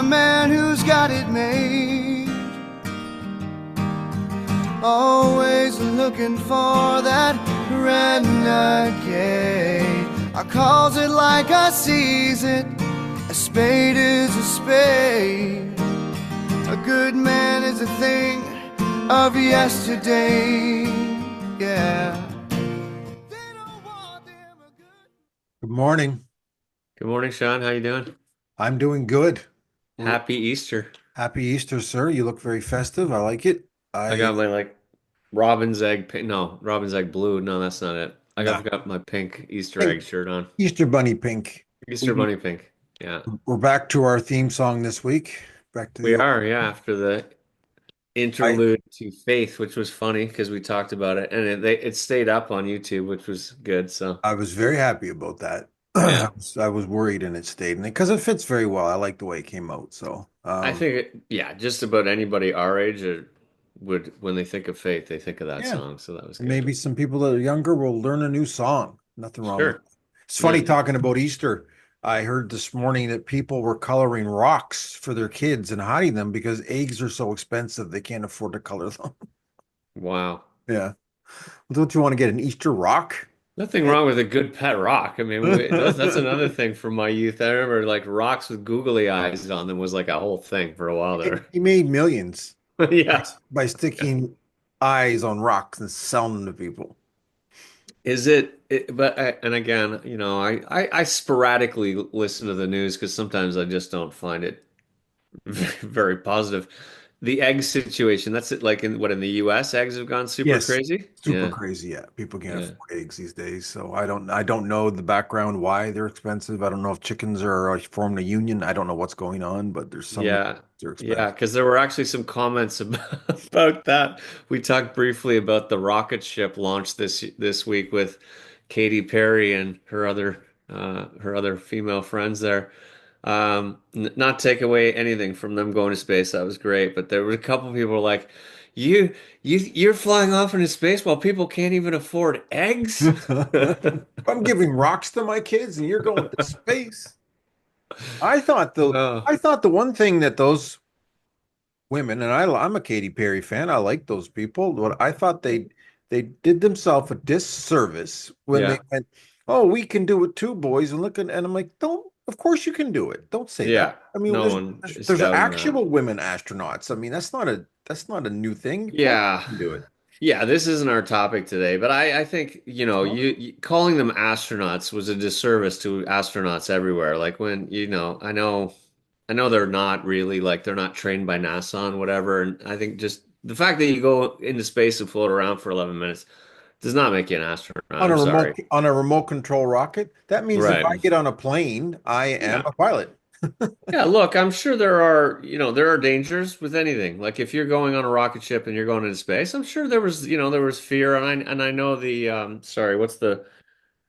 a man who's got it made. Always looking for that renegade. I calls it like I sees it. A spade is a spade. A good man is a thing of yesterday. Yeah. Good morning. Good morning, Sean. How you doing? I'm doing good. Happy Easter. Happy Easter, sir. You look very festive. I like it. I got my robin's egg pink. No, robin's egg blue. No, that's not it. Nah, I've got my pink Easter pink, egg shirt on. Easter bunny pink. Easter We bunny pink. Yeah. we're back to our theme song this week. Back to the We old. are, yeah, after the I interlude to Faith, which was funny because we talked about it and it stayed up on YouTube, which was good. So, I was very happy about that. yeah. I was worried and it stayed in it because it fits very well. I like the way it came out. So, I think yeah, just about anybody our age would when they think of Faith, they think of that yeah, song. So that was and good. maybe some people that are younger will learn a new song. Nothing wrong with Sure. it. It's funny Yeah. talking about Easter. I heard this morning that people were coloring rocks for their kids and hiding them because eggs are so expensive they can't afford to color them. Wow. Yeah. Don't you want to get an Easter rock? Nothing wrong with a good pet rock. I mean, that's another thing from my youth. I remember like rocks with googly eyes on them was like a whole thing for a while there. He made millions by, Yeah. by sticking eyes on rocks and selling them to people. But and again, I sporadically listen to the news because sometimes I just don't find it very positive. The egg situation, that's it. Like in the US, eggs have gone super Yes. crazy. Super Yeah. crazy. Yeah. People can't Yeah. afford eggs these days. So I don't know the background why they're expensive. I don't know if chickens are formed a union. I don't know what's going on, but there's some Yeah. they're Yeah, expensive. because there were actually some comments about that. We talked briefly about the rocket ship launch this week with Katy Perry and her other female friends there. Not take away anything from them going to space. That was great, but there were a couple of people like, you're flying off into space while people can't even afford eggs? I'm giving rocks to my kids and you're going to space. I thought the Oh, I thought the one thing that those women, and I'm a Katy Perry fan. I like those people. But I thought they did themselves a disservice when they yeah. went, "Oh, we can do it too, boys." And I'm like, "Don't. Of course you can do it. Don't say that. Yeah. I mean, No there's one there's, is there's doubting that. actual women astronauts. I mean, that's not a new thing. Of course Yeah. you can do it." Yeah, this isn't our topic today, but I think, calling them astronauts was a disservice to astronauts everywhere. Like when, I know they're not really like they're not trained by NASA and whatever. And I think just the fact that you go into space and float around for 11 minutes does not make you an astronaut. On I'm a sorry. remote control rocket, that means if I Right. get on a plane, I am Yeah. a pilot. Yeah, look, I'm sure there are dangers with anything. Like if you're going on a rocket ship and you're going into space, I'm sure there was fear and I know sorry, what's the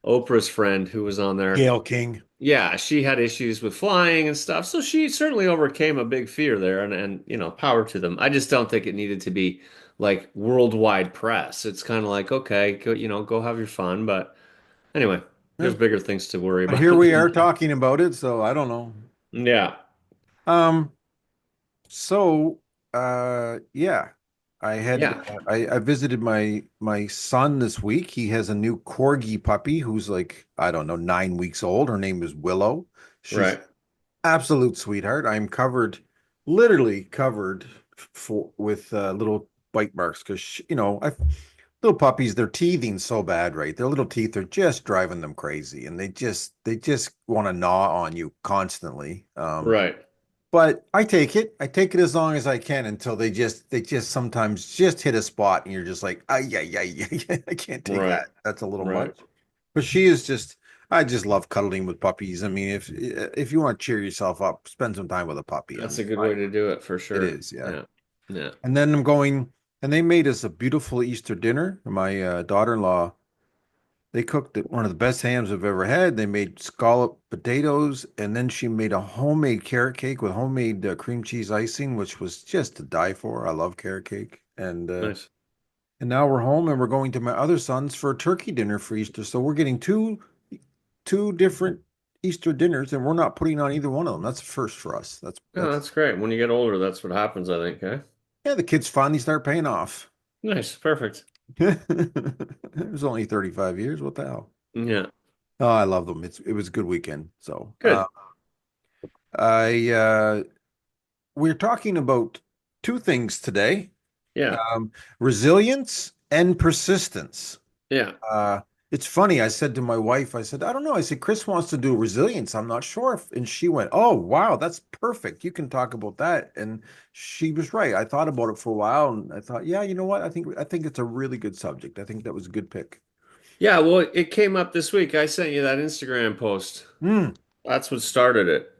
Oprah's friend who was on there? Gail King. Yeah, she had issues with flying and stuff. So she certainly overcame a big fear there and power to them. I just don't think it needed to be like worldwide press. It's kind of like, okay, go have your fun, but anyway, Yeah. there's bigger things to worry But about here we than are that. talking about it, so I don't know. Yeah. Um, so yeah, I had Yeah. I visited my son this week. He has a new corgi puppy who's like, I don't know, 9 weeks old. Her name is Willow. She's Right. absolute sweetheart. I'm covered, literally covered for with little bite marks because I little puppies, they're teething so bad, right? Their little teeth are just driving them crazy, and they just want to gnaw on you constantly. Right. But I take it. I take it as long as I can until they just sometimes just hit a spot and you're just like, ah, yeah, yeah, yeah, yeah, I can't take Right. that. That's a little Right. much. But she is just, I just love cuddling with puppies. I mean, if you want to cheer yourself up, spend some time with a puppy. That's a good way to do it for It sure. is, yeah. Yeah. Yeah. And then I'm going, and they made us a beautiful Easter dinner. My daughter-in-law, they cooked one of the best hams I've ever had. They made scallop potatoes, and then she made a homemade carrot cake with homemade cream cheese icing, which was just to die for. I love carrot cake, Nice. and now we're home and we're going to my other son's for a turkey dinner for Easter. So we're getting two different Easter dinners, and we're not putting on either one of them. That's a first for us. Oh, That's that's great. When you get older, that's what happens, I think, eh? yeah. The kids finally start paying off. Nice, perfect. It was only 35 years. What the hell? Yeah, Oh, I love them. It was a good weekend. So good. I we're talking about two things today: Yeah, um, resilience and persistence. yeah. Uh, it's funny. I said to my wife, I said, I don't know. I said, Chris wants to do resilience. I'm not sure if, and she went, oh, wow, that's perfect. You can talk about that. And she was right. I thought about it for a while and I thought, yeah, you know what? I think it's a really good subject. I think that was a good pick. Yeah, well, it came up this week. I sent you that Instagram post. Mm, That's what started it.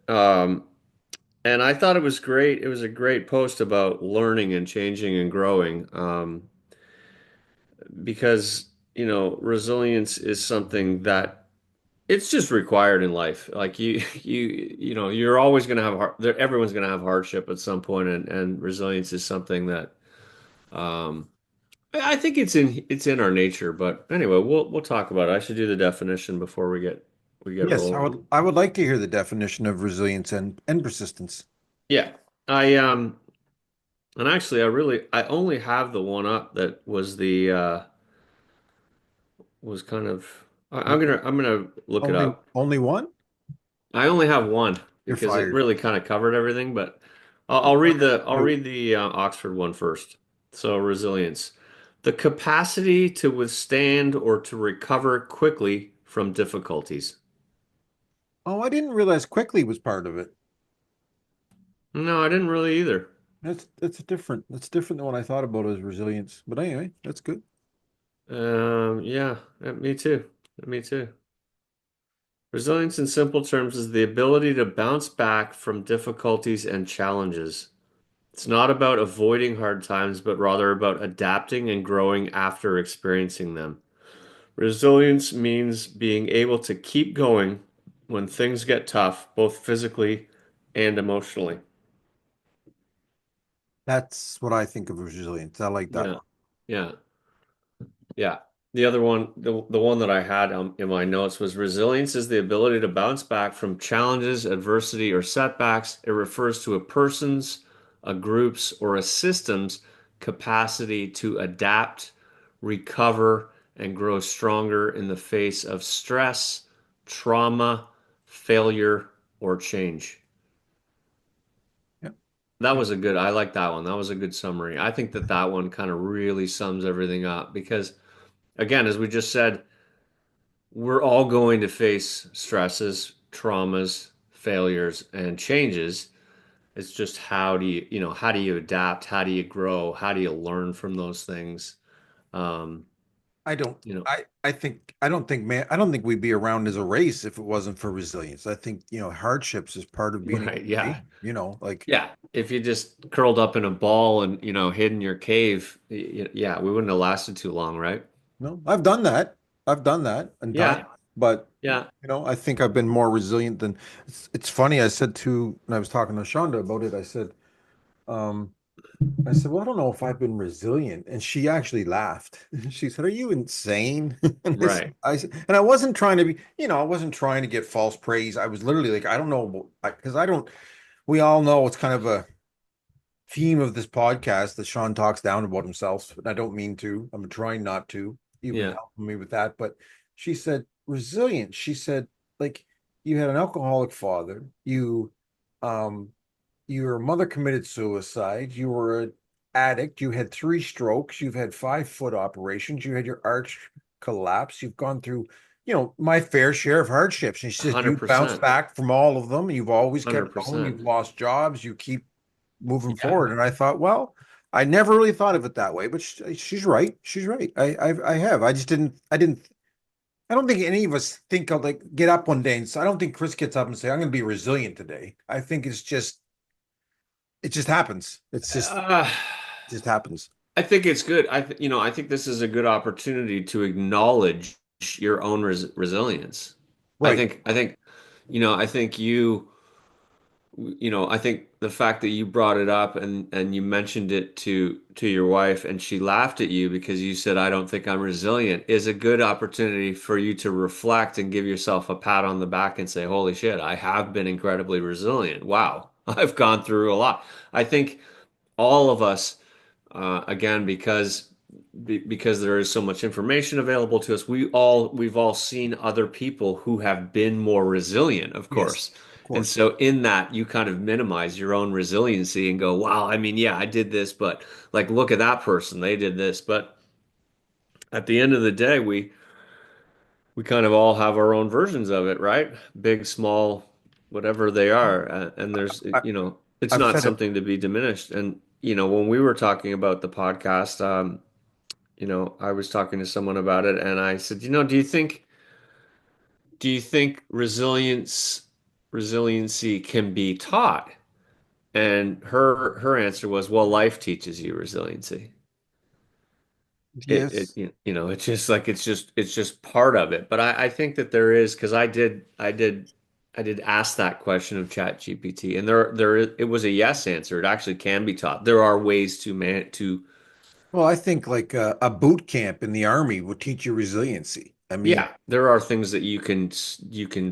And I thought it was great. It was a great post about learning and changing and growing. Because, resilience is something that it's just required in life. Like you're always going to have everyone's going to have hardship at some point, and resilience is something that I think it's in our nature. But anyway, we'll talk about it. I should do the definition before we get yes, rolling. I would like to hear the definition of resilience and persistence. Yeah, I and actually, I only have the one up that was kind of. I'm gonna look it Only up. only one? I only have one You're because it fired. really kind of covered everything, but I'll read the Oxford one first. So resilience, the capacity to withstand or to recover quickly from difficulties. Oh, I didn't realize quickly was part of it. No, I didn't really either. That's different than what I thought about as resilience. But anyway, that's good. Yeah, me too. Me too. Resilience in simple terms is the ability to bounce back from difficulties and challenges. It's not about avoiding hard times, but rather about adapting and growing after experiencing them. Resilience means being able to keep going when things get tough, both physically and emotionally. That's what I think of resilience. I like that Yeah. one. Yeah. Yeah. The other one, the one that I had in my notes was resilience is the ability to bounce back from challenges, adversity, or setbacks. It refers to a person's, a group's, or a system's capacity to adapt, recover, and grow stronger in the face of stress, trauma, failure, or change. Yeah. I like that one. That was a good summary. I think that one kind of really sums everything up because, again, as we just said, we're all going to face stresses, traumas, failures, and changes. It's just how do you adapt? How do you grow? How do you learn from those things? Um, I don't you know, I don't think we'd be around as a race if it wasn't for resilience. I think, hardships is part of being a right? human Yeah, being, like yeah. If you just curled up in a ball and hid in your cave, yeah, we wouldn't have lasted too long, right? no, I've done that. I've done that in time, Yeah, but yeah, I think I've been more resilient than it's funny. I said to when I was talking to Shonda about it, um, well, I don't know if I've been resilient. And she actually laughed. She said, are you insane? And right. and I wasn't trying to be, I wasn't trying to get false praise. I was literally like, I don't know, because I don't, we all know it's kind of a theme of this podcast that Sean talks down about himself. And I don't mean to. I'm trying not to. You've been Yeah, helping me with that. But she said, resilient. She said, like, you had an alcoholic father. Um, your mother committed suicide. You were an addict. You had 3 strokes. You've had 5 foot operations. You had your arch collapse. You've gone through, my fair share of hardships. And she said, you bounced 100%, back from all of them. You've always kept going. 100%. You've lost jobs. You keep moving Yeah. forward. And I thought, well, I never really thought of it that way, but she's right. She's right. I have. I just didn't. I don't think any of us think of like get up one day and so I don't think Chris gets up and say I'm going to be resilient today. I think it just happens. Uh, It just happens. I think it's good. I think this is a good opportunity to acknowledge your own resilience. I Right. think, I think, I think you I think the fact that you brought it up and you mentioned it to your wife and she laughed at you because you said, I don't think I'm resilient, is a good opportunity for you to reflect and give yourself a pat on the back and say, holy shit, I have been incredibly resilient. Wow, I've gone through a lot. I think all of us, again, because there is so much information available to us, we've all seen other people who have been more resilient, of Yes, course. of And course. so in that, you kind of minimize your own resiliency and go, wow, I mean, yeah, I did this, but like, look at that person, they did this. But at the end of the day, we kind of all have our own versions of it, right? Big, small, whatever they are. And there's, I, it's I've not said it. something to be diminished. And, when we were talking about the podcast, I was talking to someone about it and I said, do you think resiliency can be taught? And her answer was, well, life teaches you resiliency. Yes. It's just like it's just part of it. But I think that there is because I did ask that question of ChatGPT, and it was a yes answer. It actually can be taught. There are ways to Well, I think like a boot camp in the army would teach you resiliency. I mean, yeah, there are things that you can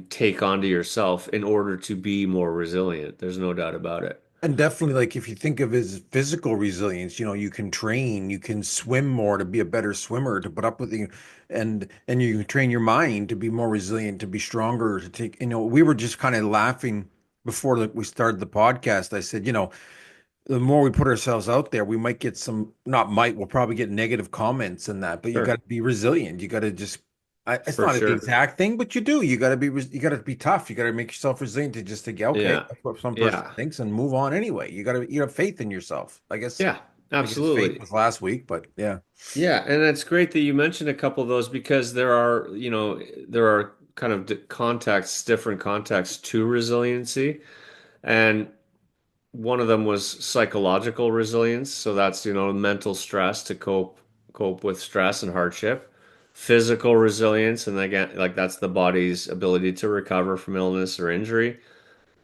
take onto yourself in order to be more resilient. There's no doubt about it. and definitely like if you think of it as physical resilience, you can train, you can swim more to be a better swimmer, to put up with you, and you can train your mind to be more resilient, to be stronger, to take, we were just kind of laughing before we started the podcast. I said, the more we put ourselves out there, we might get some, not might, we'll probably get negative comments and that, but you got Sure, to be resilient. You got to just, it's for not the sure. exact thing, but you do. You got to be tough. You got to make yourself resilient to just think, okay, Yeah, that's what some person yeah, thinks and move on anyway. You have faith in yourself. yeah, I guess faith absolutely. was last week, but yeah. Yeah, and it's great that you mentioned a couple of those because there are kind of different contexts to resiliency, and one of them was psychological resilience. So that's, mental stress to cope with stress and hardship. Physical resilience, and again, like that's the body's ability to recover from illness or injury.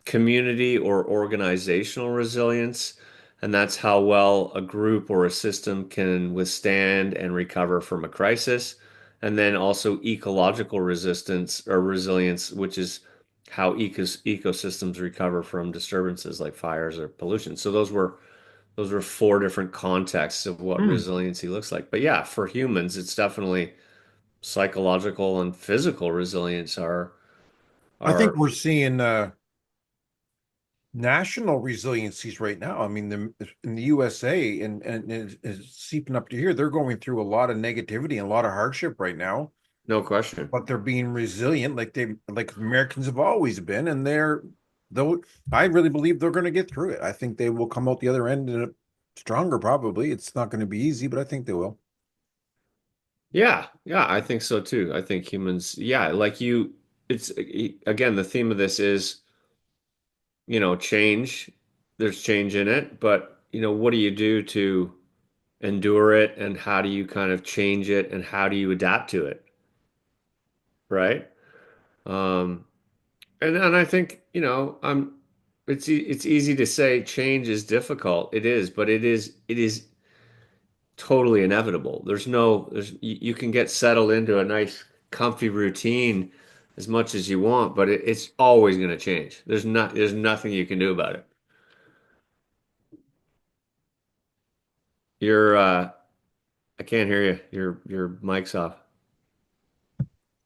Community or organizational resilience, and that's how well a group or a system can withstand and recover from a crisis. And then also ecological resistance or resilience, which is how ecosystems recover from disturbances like fires or pollution. So those were four different contexts of what Hmm. resiliency looks like. But yeah, for humans, it's definitely psychological and physical resilience are I think are we're seeing national resiliencies right now. I mean, in the USA and it's seeping up to here, they're going through a lot of negativity and a lot of hardship right now. no question. But they're being resilient like Americans have always been, and though I really believe they're going to get through it. I think they will come out the other end and stronger probably. It's not going to be easy, but I think they will. Yeah, yeah, I think so too. I think humans, yeah, like it's again, the theme of this is, change. There's change in it, but, what do you do to endure it and how do you kind of change it and how do you adapt to it, right? Um, and I think, it's easy to say change is difficult. It is, but it is totally inevitable. You can get settled into a nice, comfy routine as much as you want, but it's always going to change. There's nothing you can do about it. I can't hear you. Your mic's off.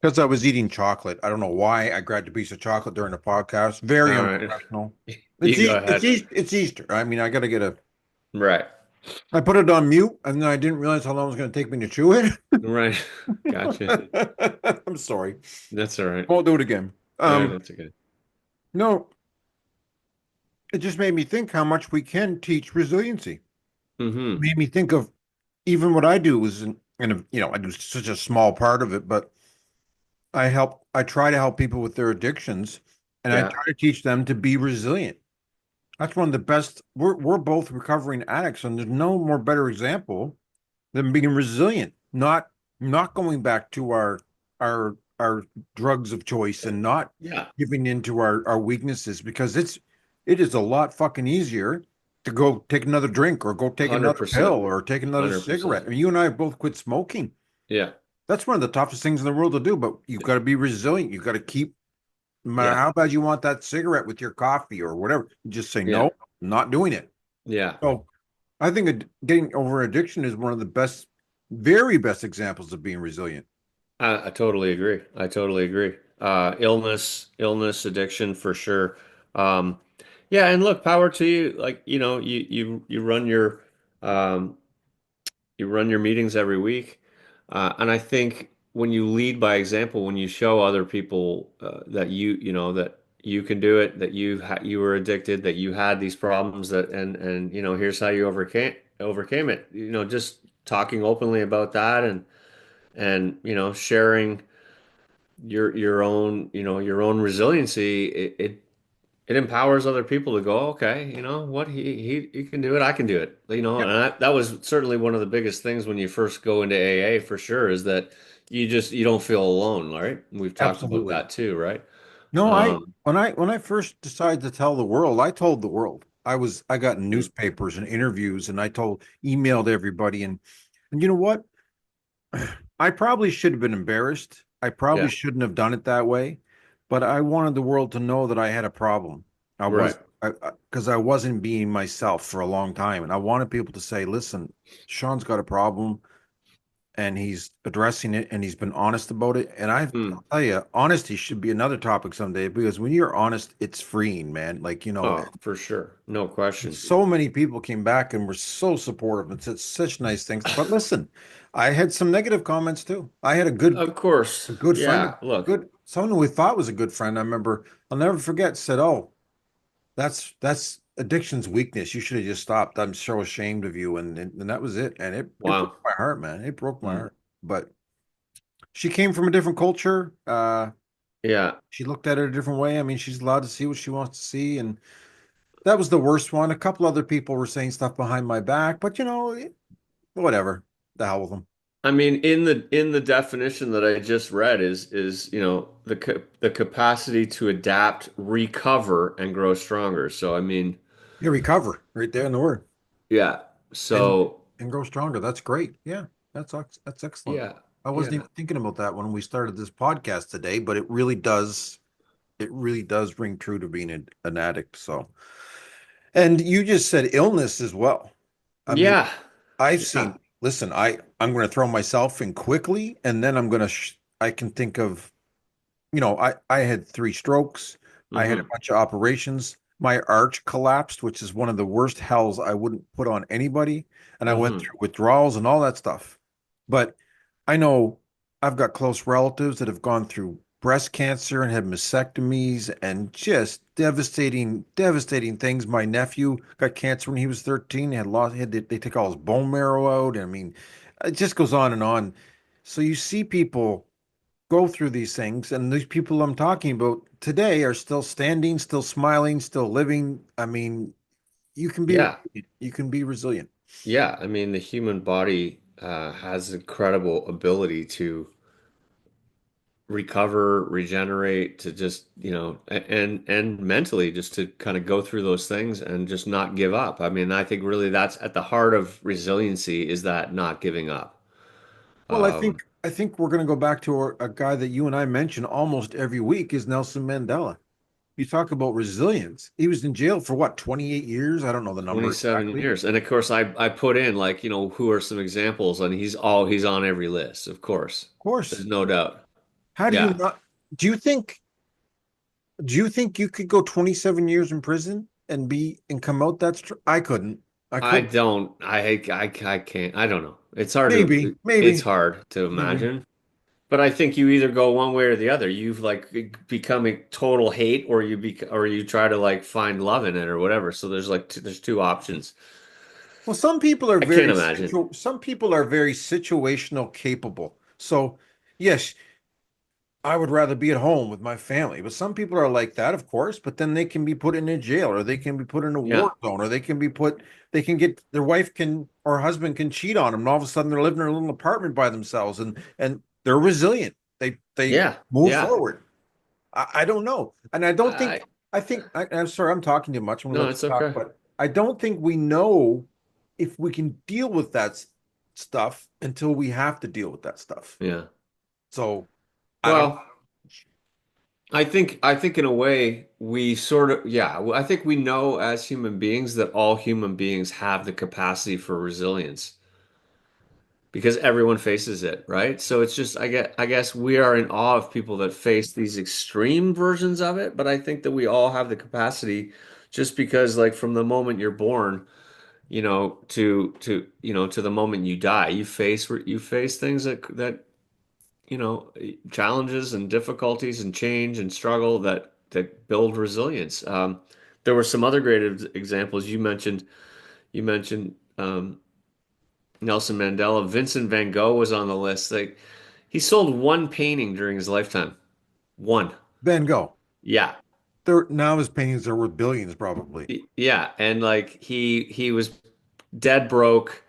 Because I was eating chocolate. I don't know why I grabbed a piece of chocolate during the podcast. Very All right. unprofessional. You go ahead. It's Easter. I mean, I got to get a. Right. I put it on mute, and then I didn't realize how long it was going to take me to chew it. Right. Gotcha. I'm sorry. That's all right. Won't do it again. Yeah, that's okay. No, it just made me think how much we can teach resiliency. Mm-hmm. Made me think of even what I do is I do such a small part of it, but I try to help people with their addictions, and I Yeah. try to teach them to be resilient. That's one of the best. We're both recovering addicts, and there's no more better example than being resilient, not going back to our drugs of choice and not Yeah. giving in to our weaknesses because it is a lot fucking easier to go take another drink or go take another pill 100%. or take another 100%. cigarette. I mean, you and I have both quit smoking. Yeah. That's one of the toughest things in the world to do, but you've got to be resilient. You've got to keep, no matter Yeah. how bad you want that cigarette with your coffee or whatever, you just say, Yeah. no, I'm not doing it. Yeah. So I think getting over addiction is one of the best, very best examples of being resilient. I totally agree. I totally agree. Illness, addiction for sure. Um, yeah, and look, power to you. Like, um, you run your meetings every week, and I think when you lead by example, when you show other people that that you can do it, that you were addicted, that you had these problems, that and here's how you overcame it. Just talking openly about that and sharing your own resiliency, it empowers other people to go, okay, you know what, he can do it, I can do it, Yeah, and that was certainly one of the biggest things when you first go into AA for sure, is that you don't feel alone, right? We've talked about absolutely. that too, right? No, Um, when I first decided to tell the world, I told the world. I got in mm, newspapers and interviews and I emailed everybody and you know what? I probably should have been embarrassed. I probably yeah, shouldn't have done it that way, but I wanted the world to know that I had a problem. I right. was because I wasn't being myself for a long time, and I wanted people to say, "Listen, Sean's got a problem, and he's addressing it, and he's been honest about it." And Mm. I'll tell you, honesty should be another topic someday because when you're honest, it's freeing, man. Like, Oh, for sure, no question. so many people came back and were so supportive and said such nice things. But listen, I had some negative comments too. I had Of course, a good friend, yeah, look. good someone who we thought was a good friend. I remember, I'll never forget, said, "Oh, that's addiction's weakness. You should have just stopped. I'm so ashamed of you." And that was it. And it broke Wow. my heart, man. It broke my Mm. heart. But she came from a different culture. Yeah. She looked at it a different way. I mean, she's allowed to see what she wants to see, and that was the worst one. A couple other people were saying stuff behind my back, but whatever. The hell with them. I mean, in the definition that I just read is the capacity to adapt, recover, and grow stronger. So I mean, You recover right there in the word, yeah. and So grow stronger. That's great. Yeah, that's excellent. yeah, I wasn't yeah. even thinking about that when we started this podcast today, but it really does. It really does ring true to being an addict. So, and you just said illness as well. I mean, Yeah. I've Yeah. seen. Listen, I'm going to throw myself in quickly, and then I'm going to. I can think of. I had 3 strokes. I had a Hmm. bunch of operations. My arch collapsed, which is one of the worst hells I wouldn't put on anybody. And I went Hmm. through withdrawals and all that stuff. But I know I've got close relatives that have gone through breast cancer and had mastectomies and just devastating, devastating things. My nephew got cancer when he was 13, they take all his bone marrow out. I mean, it just goes on and on. So you see people go through these things, and these people I'm talking about today are still standing, still smiling, still living. I mean, Yeah. you can be resilient. Yeah. I mean, the human body has incredible ability to recover, regenerate, to just, and mentally just to kind of go through those things and just not give up. I mean, I think really that's at the heart of resiliency, is that not giving up. Well, Um, I think we're going to go back to a guy that you and I mention almost every week is Nelson Mandela. You talk about resilience. He was in jail for what, 28 years? I don't know the number 27 exactly. Of years. And of course I put in, like, who are some examples, and he's on every list, of course. There's course. no doubt. How do you Yeah. not do you think do you think you could go 27 years in prison and come out I couldn't. I I couldn't. don't I can't, I don't know. Maybe, It's maybe, hard to maybe. imagine. But I think you either go one way or the other. You've like become a total hate, or you try to like find love in it or whatever. So there's two options. Well, some people are I can't imagine. some people are very situational capable. So, yes, I would rather be at home with my family. But some people are like that, of course, but then they can be put in a jail or they can be put in a Yeah. war zone or they can get their wife can or husband can cheat on them and all of a sudden they're living in a little apartment by themselves and they're resilient. They Yeah. move Yeah. forward. I don't know. And I don't think I I'm sorry, I'm talking too much. I'm gonna No, let it's you talk, okay. but I don't think we know if we can deal with that stuff until we have to deal with that stuff. Yeah. So I don't. Well, I think in a way we sort of, yeah, I think we know as human beings that all human beings have the capacity for resilience because everyone faces it, right? So it's just I guess we are in awe of people that face these extreme versions of it, but I think that we all have the capacity just because like from the moment you're born, to the moment you die, you face things that challenges and difficulties and change and struggle that build resilience. There were some other great examples you mentioned Nelson Mandela. Vincent van Gogh was on the list. Like he sold one painting during his lifetime. One. Van Gogh. Yeah. There now his paintings are worth billions, probably. Yeah, and like he was dead broke,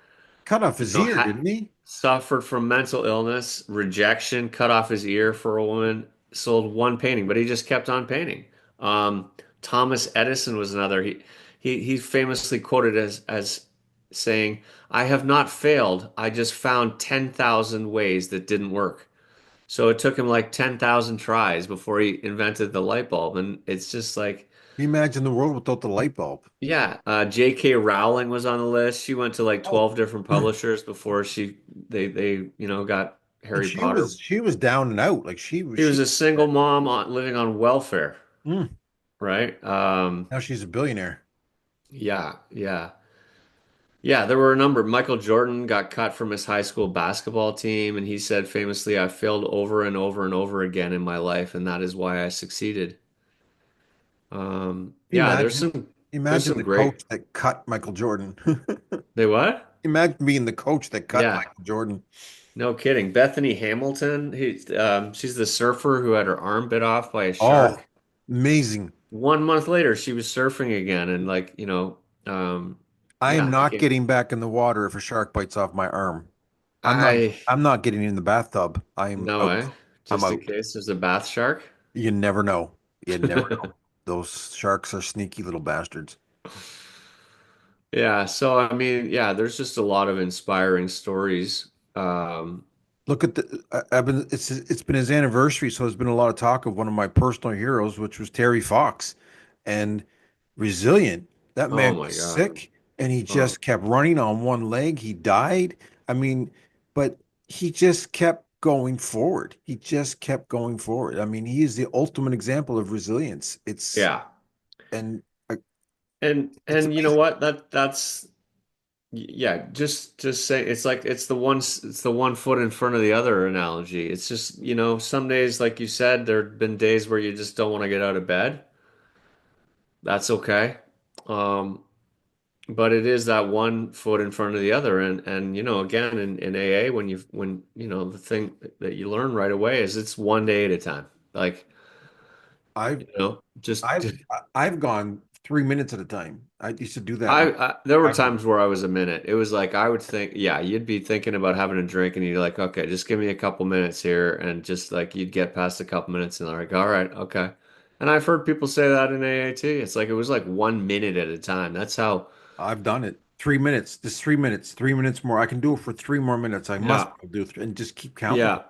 Cut off his ear, had didn't he? suffered from mental illness, rejection, cut off his ear for a woman, sold one painting, but he just kept on painting. Um, Thomas Edison was another. He famously quoted as saying, "I have not failed. I just found 10,000 ways that didn't work." So it took him like 10,000 tries before he invented the light bulb, and it's just like Can you imagine the world without the light bulb? yeah, J.K. Rowling was on the list. She went to like Oh, 12 different publishers before they got and Harry she Potter. was she was down and out. Like She was a single mom living on welfare, Mm, right? now she's a billionaire. Yeah, yeah. Yeah, there were a number. Michael Jordan got cut from his high school basketball team, and he said famously, "I failed over and over and over again in my life, and that is why I succeeded." Can you Yeah, there's imagine? some there's Imagine some the great. coach that cut Michael Jordan. They what? Imagine being the coach that cut Yeah. Michael Jordan. No kidding. Bethany Hamilton, she's the surfer who had her arm bit off by a Oh, shark. amazing. 1 month later, she was surfing again, and I am yeah, not getting back in the water if a shark bites off my arm. I'm not I I'm not getting in the bathtub. I'm no out. way. I'm Just in out. case there's a bath shark. You never know. You never know. Those sharks are sneaky little bastards. Yeah, so I mean, yeah, there's just a lot of inspiring stories. Um, Look at I've been it's been his anniversary, so there's been a lot of talk of one of my personal heroes, which was Terry Fox, and resilient. That oh man my was God. sick, and he Oh, just kept running on one leg. He died. I mean, but he just kept going forward. He just kept going forward. I mean, he is the ultimate example of resilience. yeah. And uh, it's And you know amazing. what? That's yeah, just say it's the one foot in front of the other analogy. It's just, some days, like you said, there've been days where you just don't want to get out of bed. That's okay. Um, but it is that one foot in front of the other. And again, in AA, when the thing that you learn right away is it's one day at a time. Like, I've just I've I've gone 3 minutes at a time. I used to do that when there were I was times where I was a minute. It was like I would think, yeah, you'd be thinking about having a drink, and you're like, okay, just give me a couple minutes here, and just like you'd get past a couple minutes, and they're like, all right, okay. And I've heard people say that in AAT. It's like it was like 1 minute at a time. That's how, I've done it. 3 minutes, just 3 minutes, 3 minutes more. I can do it for 3 more minutes. I must yeah, do it and just keep counting. yeah,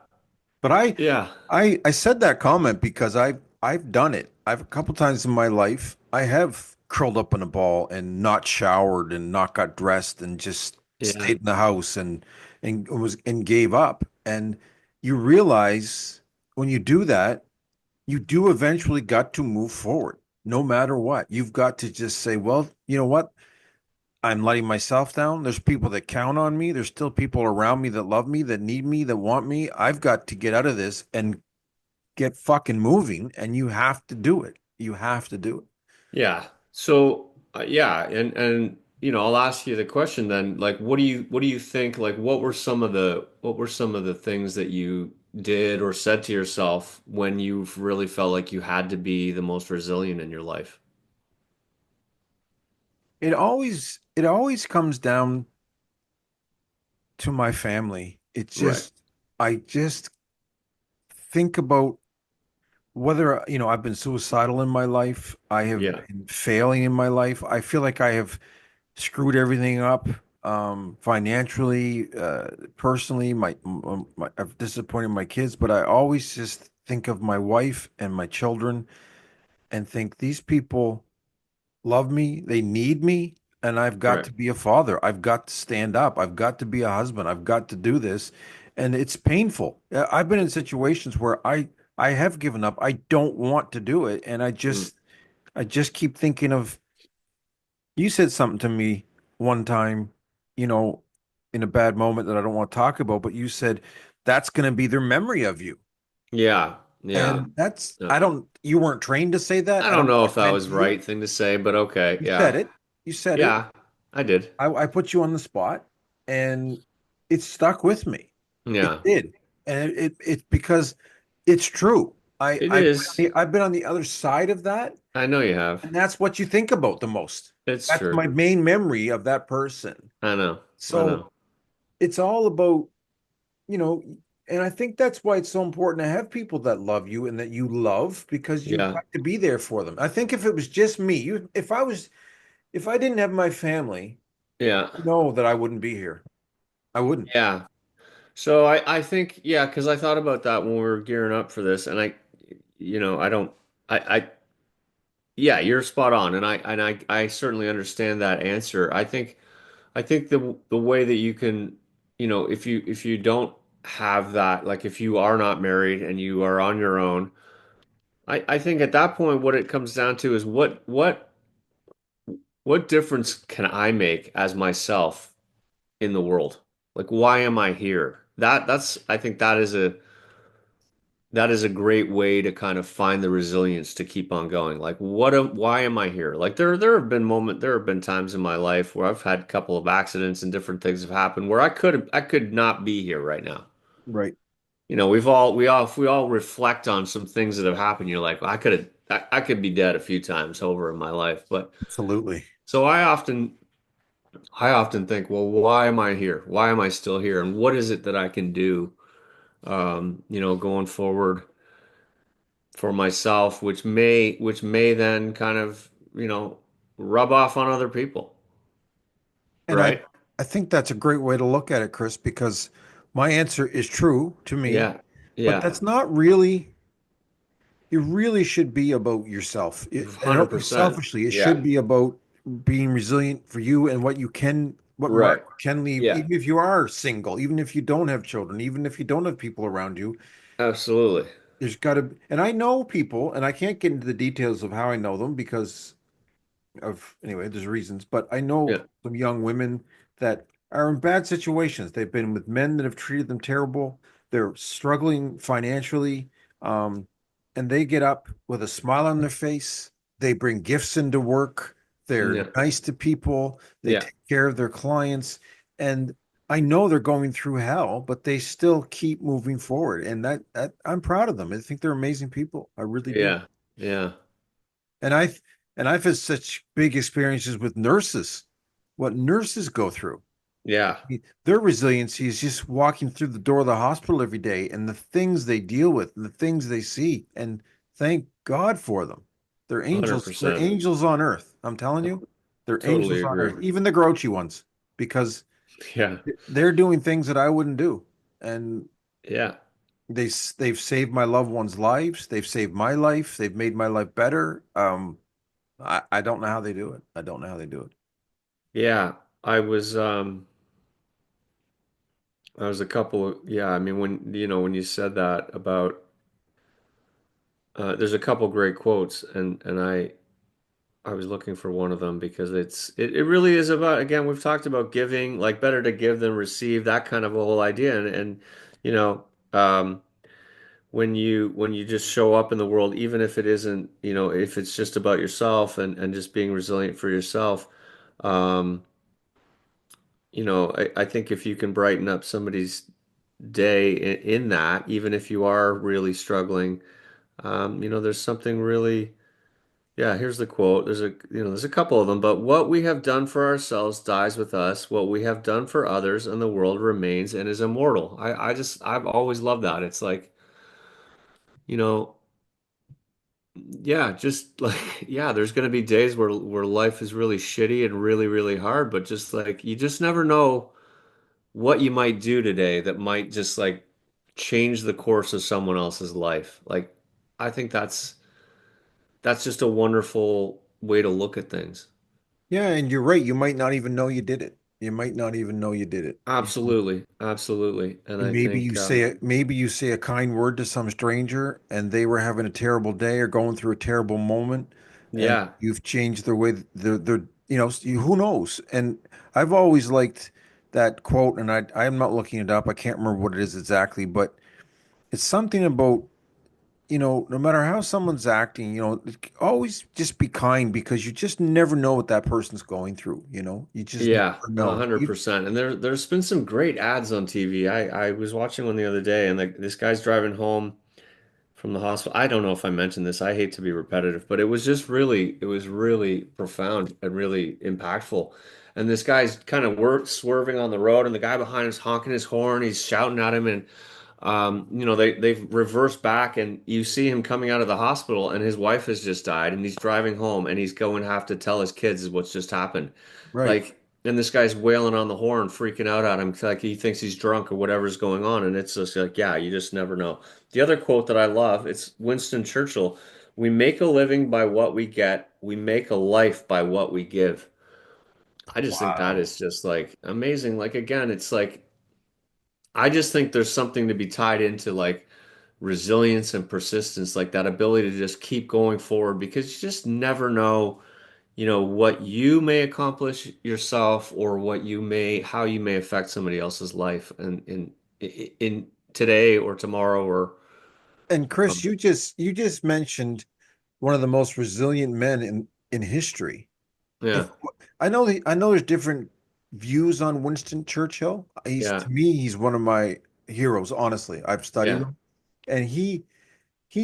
But I, yeah, I said that comment because I've done it. I've a couple times in my life I have curled up in a ball and not showered and not got dressed and just yeah, stayed in the house and gave up. And you realize when you do that, you do eventually got to move forward, no matter what. You've got to just say, well, you know what? I'm letting myself down. There's people that count on me. There's still people around me that love me, that need me, that want me. I've got to get out of this and get fucking moving. And you have to do it. You have to do it. yeah. So yeah, and I'll ask you the question then. Like, what do you think? Like, what were some of the things that you did or said to yourself when you really felt like you had to be the most resilient in your life? It always comes down to my family. Right. I just think about whether, I've been suicidal in my life, I have Yeah. been failing in my life. I feel like I have screwed everything up, financially, personally, I've disappointed my kids, but I always just think of my wife and my children and think these people love me, they need me, and I've got Right. to be a father. I've got to stand up. I've got to be a husband. I've got to do this. And it's painful. I've been in situations where I have given up. I don't want to do it, and Mm. I just keep thinking of you said something to me one time, you know, in a bad moment that I don't want to talk about, but you said that's going to be their memory of you. Yeah. Yeah. And that's, Yeah. I don't, you weren't trained to say that. I I don't don't know know what if that meant was to you. right thing to say, but okay. You said Yeah. it. You said it. Yeah. I did. I put you on the spot and it stuck with me. It Yeah. did. And it's because it's true. It is. I've been on the other side of that, I know you have. and that's what you think about the most. It's That's true. my main memory of that person. I know. I So know. it's all about, you know, and I think that's why it's so important to have people that love you and that you love because you've Yeah. got to be there for them. I think if it was just me, if I didn't have my family, Yeah. I know that I wouldn't be here. I wouldn't. Yeah. So I think, yeah, because I thought about that when we were gearing up for this, and I don't, yeah, you're spot on, and I certainly understand that answer. I think the way that you can, if you don't have that, like if you are not married and you are on your own, I think at that point what it comes down to is what difference can I make as myself in the world? Like why am I here? That's I think that is a great way to kind of find the resilience to keep on going. Like why am I here? Like there have been times in my life where I've had a couple of accidents and different things have happened where I could not be here right now. Right. If we all reflect on some things that have happened, you're like, I could be dead a few times over in my life. But Absolutely. so I often think, well, why am I here? Why am I still here? And what is it that I can do, going forward for myself, which may then kind of, rub off on other people, And right? I think that's a great way to look at it, Chris, because my answer is true to me, Yeah. but Yeah. that's not really, it really should be about yourself. And 100%. selfishly, it Yeah. should be about being resilient for you and what mark Right. you can leave, Yeah. even if you are single, even if you don't have children, even if you don't have people around you. Absolutely. There's got to, and I know people, and I can't get into the details of how I know them because anyway, there's reasons, but I know Yeah. some young women that are in bad situations. They've been with men that have treated them terrible. They're struggling financially, um, and they get up with a smile on their face. They bring gifts into work. They're Yeah. nice to people. They Yeah. take care of their clients, and I know they're going through hell, but they still keep moving forward, and that I'm proud of them. I think they're amazing people. I really do. Yeah. Yeah. And I've had such big experiences with nurses, what nurses go through. Yeah. Their resiliency is just walking through the door of the hospital every day and the things they deal with and the things they see. And thank God for them. They're angels. They're 100%. angels on earth. I'm telling you, they're Totally angels on agree. earth, even the grouchy ones, because Yeah. they're doing things that I wouldn't do. And Yeah. they've saved my loved ones' lives. They've saved my life. They've made my life better. I don't know how they do it. I don't know how they do it. Yeah. I was I was a couple of yeah, I mean when you said that about there's a couple great quotes and I was looking for one of them because it really is about, again, we've talked about giving, like better to give than receive, that kind of a whole idea. And you know, um, when you just show up in the world, even if it isn't, if it's just about yourself and just being resilient for yourself, um, I think if you can brighten up somebody's day in that, even if you are really struggling, there's something really. Yeah, here's the quote. There's a couple of them, but what we have done for ourselves dies with us. What we have done for others and the world remains and is immortal. I've always loved that. It's like, you know, Yeah, just like yeah, there's gonna be days where life is really shitty and really, really hard, but just like you just never know what you might do today that might just like change the course of someone else's life. Like I think that's just a wonderful way to look at things. Yeah, and you're right. You might not even know you did it. You might not even know you did it. You know? Absolutely, absolutely. And And I think maybe you say a kind word to some stranger and they were having a terrible day or going through a terrible moment and yeah, you've changed their way they're who knows. And I've always liked that quote and I'm not looking it up. I can't remember what it is exactly, but it's something about no matter how someone's acting, always just be kind because you just never know what that person's going through, You just yeah, never know. 100%. And there's been some great ads on TV. I was watching one the other day and like this guy's driving home from the hospital. I don't know if I mentioned this. I hate to be repetitive, but it was really profound and really impactful. And this guy's kind of swerving on the road, and the guy behind is honking his horn. He's shouting at him, and they've reversed back, and you see him coming out of the hospital, and his wife has just died, and he's driving home, and he's going to have to tell his kids what's just happened. Right. Like, and this guy's wailing on the horn, freaking out at him, like he thinks he's drunk or whatever's going on, and it's just like, yeah, you just never know. The other quote that I love, it's Winston Churchill. We make a living by what we get. We make a life by what we give. I just think that Wow. is just like amazing. Like again, it's like I just think there's something to be tied into like resilience and persistence, like that ability to just keep going forward because you just never know, what you may accomplish yourself or how you may affect somebody else's life and in today or tomorrow or And Chris, um, you just mentioned one of the most resilient men in history. yeah, If I know there's different views on Winston Churchill. yeah, To me, he's one of my heroes, honestly. I've studied yeah, him and he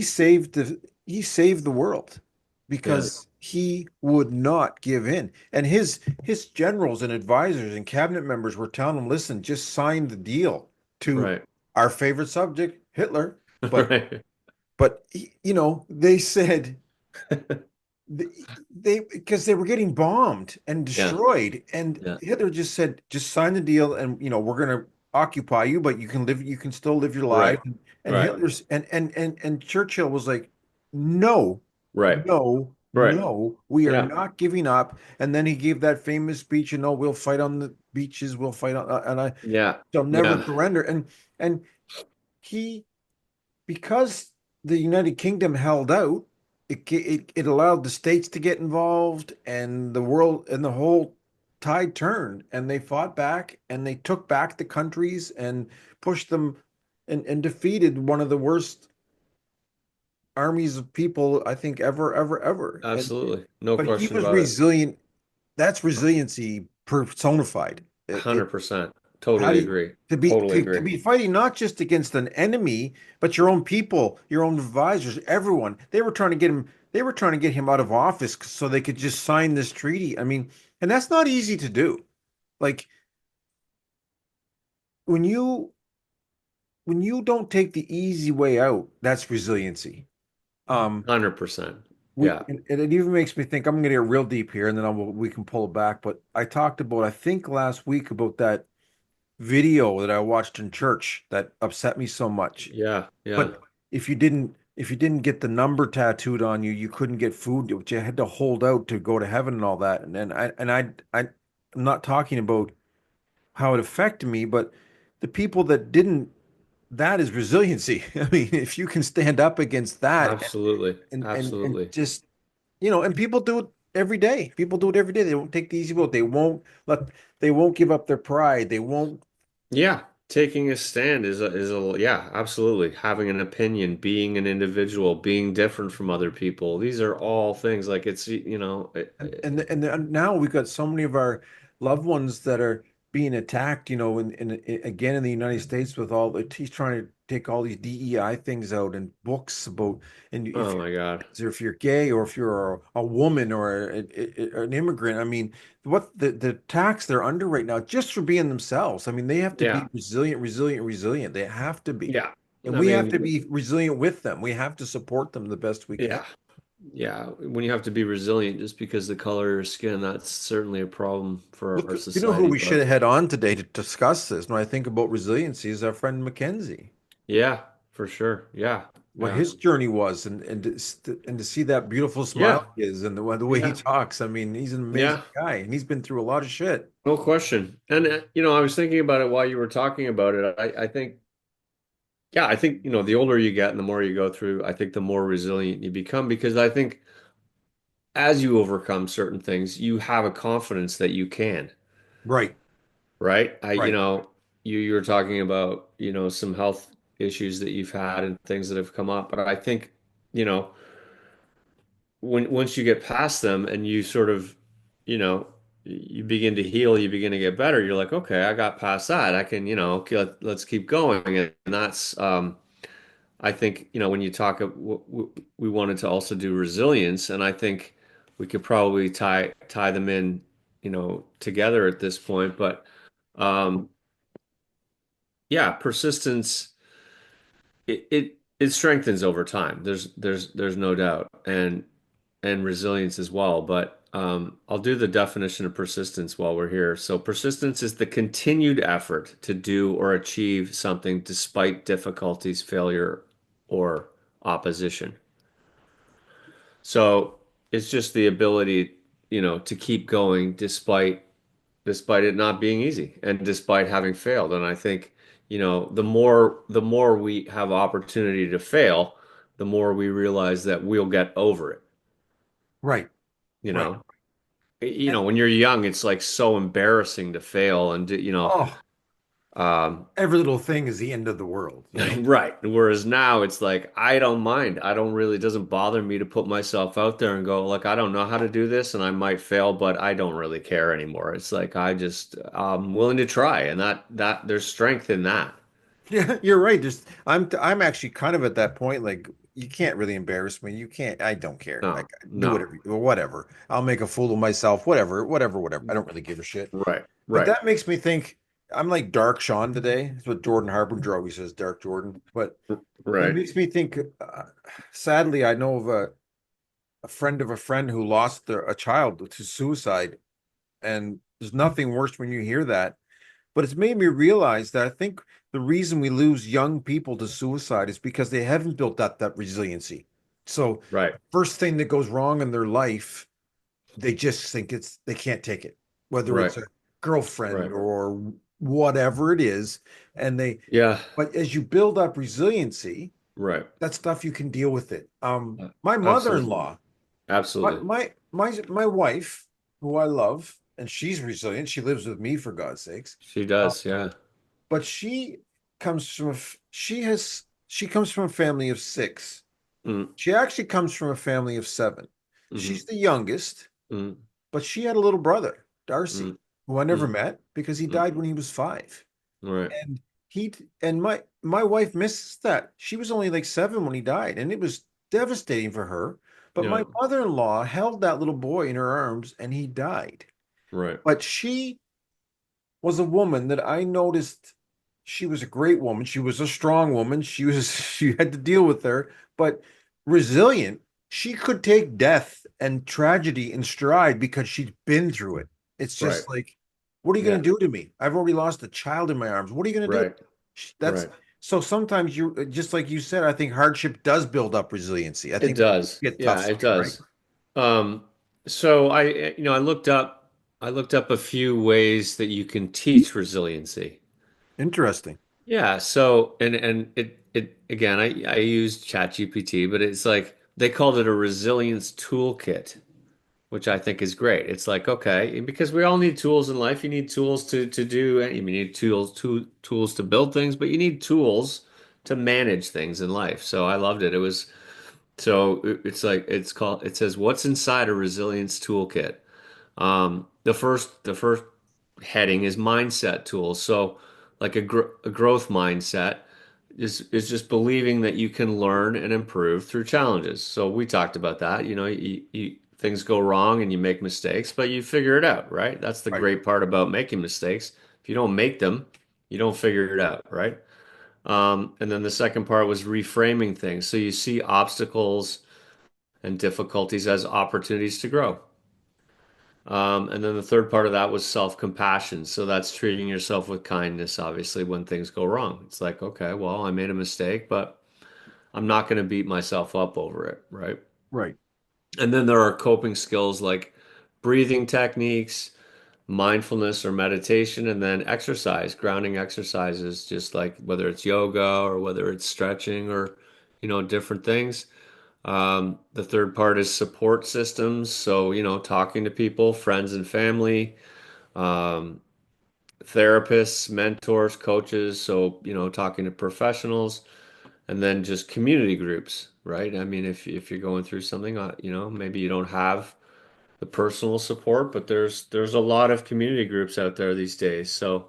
saved the world yeah, because he would not give in. And his generals and advisors and cabinet members were telling him, listen, just sign the deal to right, our favorite subject, Hitler. But right, they said they because they were getting bombed and yeah, destroyed, and yeah, Hitler just said, just sign the deal, and we're going to occupy you, but you can still live your life. right, And right, Hitler's and Churchill was like, no, right, no, right, no, we are yeah, not giving up. And then he gave that famous speech, we'll fight on the beaches, we'll fight on, and I yeah, shall never yeah, surrender. And he because the United Kingdom held out, it allowed the states to get involved, and the world and the whole tide turned, and they fought back, and they took back the countries and pushed them, and defeated one of the worst armies of people I think ever, ever, ever. And absolutely, no but he question was about it. resilient. That's resiliency personified. It 100%. How Totally do you agree. to be Totally to agree. be fighting not just against an enemy, but your own people, your own advisors, everyone. They were trying to get him out of office so they could just sign this treaty. I mean, and that's not easy to do. Like when you when you don't take the easy way out, that's resiliency. Um, 100%. we Yeah. and it even makes me think I'm going to get real deep here, and then we can pull it back. But I talked about I think last week about that video that I watched in church that upset me so much. Yeah. Yeah. But if you didn't get the number tattooed on you, you couldn't get food, which you had to hold out to go to heaven and all that. I'm not talking about how it affected me, but the people that didn't, that is resiliency. I mean, if you can stand up against that Absolutely. and Absolutely. just and people do it every day. People do it every day. They won't take the easy road. Let they won't give up their pride. They won't. Yeah. Taking a stand yeah, absolutely. Having an opinion, being an individual, being different from other people. These are all things like And now we've got so many of our loved ones that are being attacked, again in the United States with all the he's trying to take all these DEI things out and books about, and if oh my God. if you're gay or if you're a woman or an immigrant, I mean, what the tax they're under right now just for being themselves. I mean, they have to be Yeah. resilient, resilient, resilient. They have to be, Yeah. and I we have mean, to be resilient with them. We have to support them the best we can. yeah. Yeah, when you have to be resilient just because the color of your skin, that's certainly a problem for Look, our you know who society. we should But have had on today to discuss this when I think about resiliency is our friend Mackenzie. yeah, for sure. Yeah, What yeah, his journey was and to see that beautiful smile yeah, he is and the way he yeah, talks. I mean, he's an amazing yeah. guy and he's been through a lot of shit. No question. And I was thinking about it while you were talking about it. I think, yeah, I think, the older you get and the more you go through, I think the more resilient you become because I think as you overcome certain things, you have a confidence that you can, Right, right? right, You were talking about, some health issues that you've had and things that have come up, but I think, you know, when once you get past them and you sort of, you know, you begin to heal, you begin to get better, you're like, okay, I got past that. I can, let's keep going. And that's, I think, when you talk, we wanted to also do resilience, and I think we could probably tie them in, together at this point. But um, yeah, persistence it strengthens over time. There's no doubt, and resilience as well. But I'll do the definition of persistence while we're here. So persistence is the continued effort to do or achieve something despite difficulties, failure, or opposition. So it's just the ability, to keep going despite it not being easy and despite having failed. And I think, the more we have opportunity to fail, the more we realize that we'll get over it, right, you right. know. When you're young, it's like so embarrassing to fail and Oh, um every little thing is the end of the world, you know? right. Whereas now it's like I don't mind. I don't really, it doesn't bother me to put myself out there and go, like, I don't know how to do this and I might fail, but I don't really care anymore. It's like I'm willing to try, and that there's strength in that. Yeah, you're right. Just I'm actually kind of at that point, like you can't really embarrass me. You can't, I don't care. Like No, do no. whatever, whatever. I'll make a fool of myself, whatever, whatever, whatever. I don't really give a shit. Right, But right, that makes me think I'm like Dark Sean today. That's what Jordan Harbinger always says, Dark Jordan. But it right. makes me think, sadly, I know of a friend of a friend who lost a child to suicide. And there's nothing worse when you hear that. But it's made me realize that I think the reason we lose young people to suicide is because they haven't built up that resiliency. So, Right, first thing that goes wrong in their life, they just think they can't take it, whether right, it's a girlfriend right. or whatever it is. And Yeah, but as you build up resiliency, right. that stuff you can deal with it. My Absolutely. mother-in-law, my Absolutely. my wife, who I love, and she's resilient. She lives with me for God's sakes. She Uh, does, yeah. but she comes from a family of six. Mm, She actually comes from a family of seven. hmm She's the youngest, mm, but she had a little brother, mm, Darcy, who I never mm, met because he mm. died when he was five. Right. And my wife misses that. She was only like seven when he died, and it was devastating for her. But Yeah, my mother-in-law held that little boy in her arms and he died. right. But she was a woman that I noticed. She was a great woman. She was a strong woman. She had to deal with her, but resilient. She could take death and tragedy in stride because she'd been through it. It's Right. just like, what are you going Yeah. to do to me? I've already lost a child in my arms. What are you going to do? Right. That's Right. so sometimes you just like you said, I think hardship does build up resiliency. I It think does. you get tough Yeah, it stuff, right? does. Um, so I looked up a few ways that you can teach resiliency. Interesting. Yeah, so and it again, I used ChatGPT, but it's like they called it a resilience toolkit, which I think is great. It's like, okay, because we all need tools in life. You need tools to do, you need tools to build things, but you need tools to manage things in life. So I loved it. It's like it says what's inside a resilience toolkit. The first heading is mindset tools. So like a growth mindset is just believing that you can learn and improve through challenges. So we talked about that. Things go wrong and you make mistakes, but you figure it out, right? That's the Right. great part about making mistakes. If you don't make them, you don't figure it out, right? And then the second part was reframing things. So you see obstacles and difficulties as opportunities to grow. And then the third part of that was self-compassion. So that's treating yourself with kindness, obviously, when things go wrong. It's like, okay, well, I made a mistake, but I'm not going to beat myself up over it, right? Right. And then there are coping skills like breathing techniques, mindfulness or meditation, and then exercise, grounding exercises, just like whether it's yoga or whether it's stretching or, different things. The third part is support systems. So, talking to people, friends and family, um, therapists, mentors, coaches. So, talking to professionals, and then just community groups, right? I mean, if you're going through something, maybe you don't have the personal support, but there's a lot of community groups out there these days. So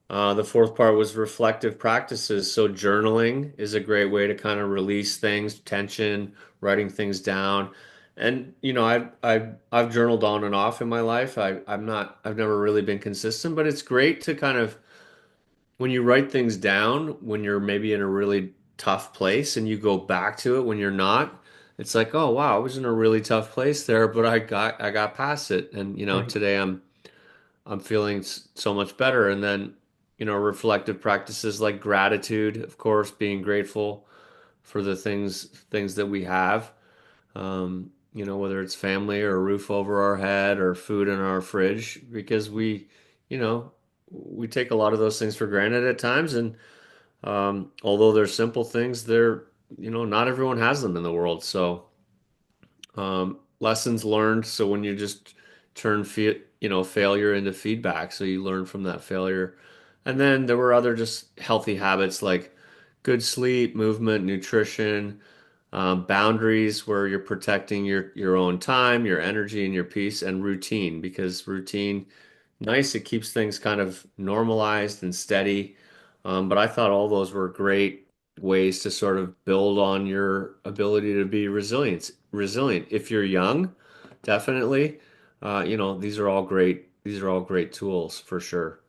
the fourth part was reflective practices. So journaling is a great way to kind of release things, tension, writing things down. And I've journaled on and off in my life. I've never really been consistent, but it's great to kind of when you write things down when you're maybe in a really tough place and you go back to it when you're not, it's like, oh wow, I was in a really tough place there, but I got past it. And Right. today I'm feeling so much better. And then, reflective practices like gratitude, of course, being grateful for the things that we have. Whether it's family or a roof over our head or food in our fridge, because you know, we take a lot of those things for granted at times. And although they're simple things, not everyone has them in the world. So, lessons learned. So when you just turn failure into feedback, so you learn from that failure. And then there were other just healthy habits like good sleep, movement, nutrition, boundaries where you're protecting your own time, your energy, and your peace, and routine because routine, nice, it keeps things kind of normalized and steady. But I thought all those were great ways to sort of build on your ability to be resilient. Resilient. If you're young, definitely. These are all great. These are all great tools for sure.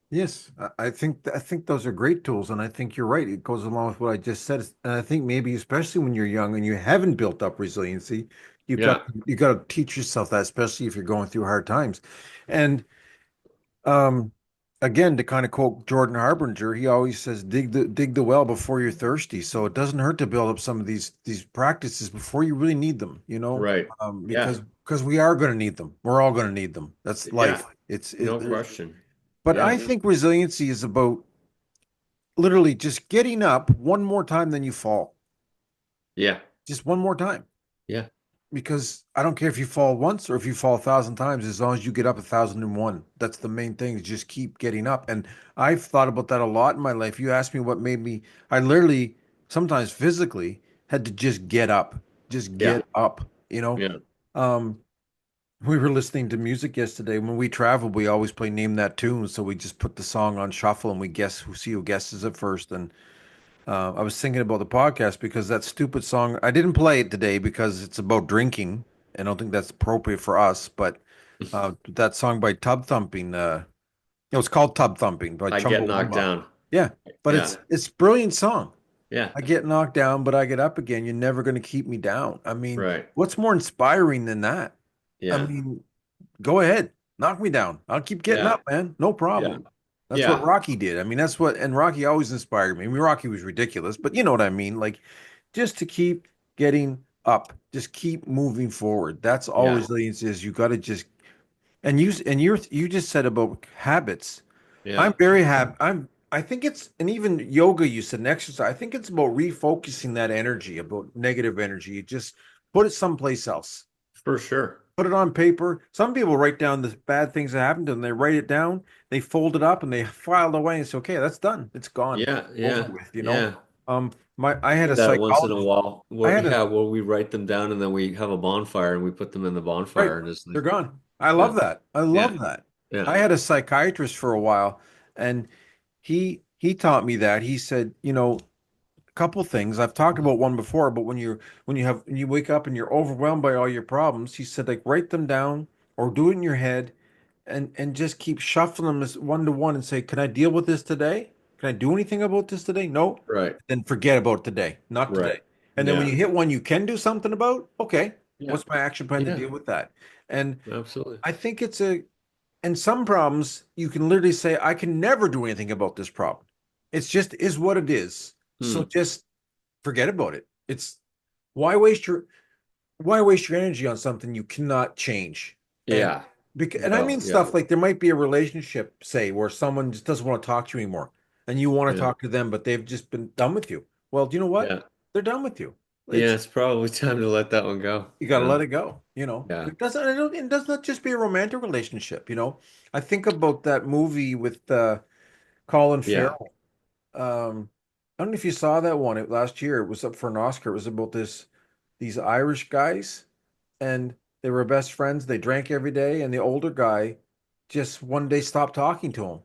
Yes, I think those are great tools, and I think you're right. It goes along with what I just said, and I think maybe especially when you're young and you haven't built up resiliency, you got Yeah. you got to teach yourself that, especially if you're going through hard times. And um, again, to kind of quote Jordan Harbinger, he always says, "Dig the well before you're thirsty." So it doesn't hurt to build up some of these practices before you really need them, Right. Yeah. because we are going to need them. We're all going to need them. That's Yeah. life. No question. But Yeah. I think resiliency is about literally just getting up one more time than you fall. Yeah. Just one more time. Yeah. Because I don't care if you fall once or if you fall 1,000 times, as long as you get up 1,001. That's the main thing, is just keep getting up. And I've thought about that a lot in my life. You asked me what made me, I literally, sometimes physically, had to just get up. Just Yeah. get up. Yeah. Um, we were listening to music yesterday. When we travel, we always play Name That Tune. So we just put the song on shuffle and we see who guesses it first. And I was thinking about the podcast because that stupid song, I didn't play it today because it's about drinking. I don't think that's appropriate for us. But that song by Tub Thumping, it was called Tub Thumping by I get knocked Chumbawamba. down. Yeah, but Yeah. it's a brilliant song. Yeah. I get knocked down, but I get up again. You're never going to keep me down. I mean, Right. what's more inspiring than that? I Yeah. mean, go ahead, knock me down. I'll keep getting Yeah. up, man. No Yeah. problem. That's what Yeah. Rocky did. I mean, and Rocky always inspired me. I mean, Rocky was ridiculous, but you know what I mean? Like, just to keep getting up, just keep moving forward. That's all Yeah. resilience is. You got to just, and you just said about habits. Yeah. I'm very happy. I think and even yoga, you said, and exercise. I think it's about refocusing that energy, about negative energy. You just put it someplace else, For sure. put it on paper. Some people write down the bad things that happened to them. They write it down, they fold it up, and they file it away and say, "Okay, that's done. It's gone, Yeah. over Yeah. with." Yeah. I had Do a that once in a psychologist. while. I Where had a yeah, where we write them down and then we have a bonfire and we put them in the Right, bonfire and just they're like gone. I yeah. love that. I Yeah. love that. Yeah. I had a psychiatrist for a while, and he taught me that. He said, a couple things. I've talked about one before, but when you wake up and you're overwhelmed by all your problems, he said, like, write them down or do it in your head and just keep shuffling them as one to one and say, can I deal with this today? Can I do anything about this today? No. Right. Then forget about today. Not Right. today. And then when Yeah. you hit one you can do something about, okay, Yeah. what's my action plan to Yeah. deal with that? And Absolutely. I think and some problems you can literally say, I can never do anything about this problem. It's just is what it is. So Hmm. just forget about it. It's why waste your why waste your energy on something you cannot change? And Yeah. and I Well, mean yeah. stuff like there might be a relationship, say, where someone just doesn't want to talk to you anymore, and you want to Yeah. talk to them, but they've just been done with you. Well, do you know what? Yeah. They're done with you. Yeah. It's It's probably time to let that one go. you got to Yeah. let it go. Yeah. It does not just be a romantic relationship. I think about that movie with Colin Yeah. Farrell. I don't know if you saw that one last year. It was up for an Oscar. It was about these Irish guys, and they were best friends. They drank every day, and the older guy just one day stopped talking to him.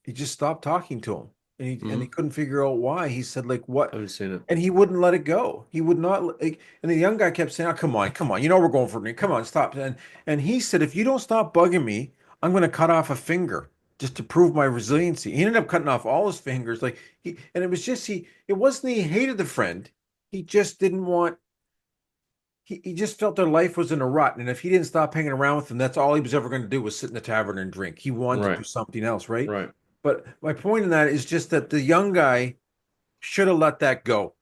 He just stopped talking to him, and he Hmm. couldn't figure out why. He said, like, what? I haven't seen it. And he wouldn't let it go. He would not. And the young guy kept saying, "Oh, come on, come on. You know we're going for it. Come on, stop." And he said, "If you don't stop bugging me, I'm going to cut off a finger just to prove my resiliency." He ended up cutting off all his fingers. And it was just he. It wasn't he hated the friend. He just didn't want. He just felt their life was in a rut, and if he didn't stop hanging around with them, that's all he was ever going to do was sit in the tavern and drink. He wanted to Right. do something else, right? Right. But my point in that is just that the young guy should have let that go.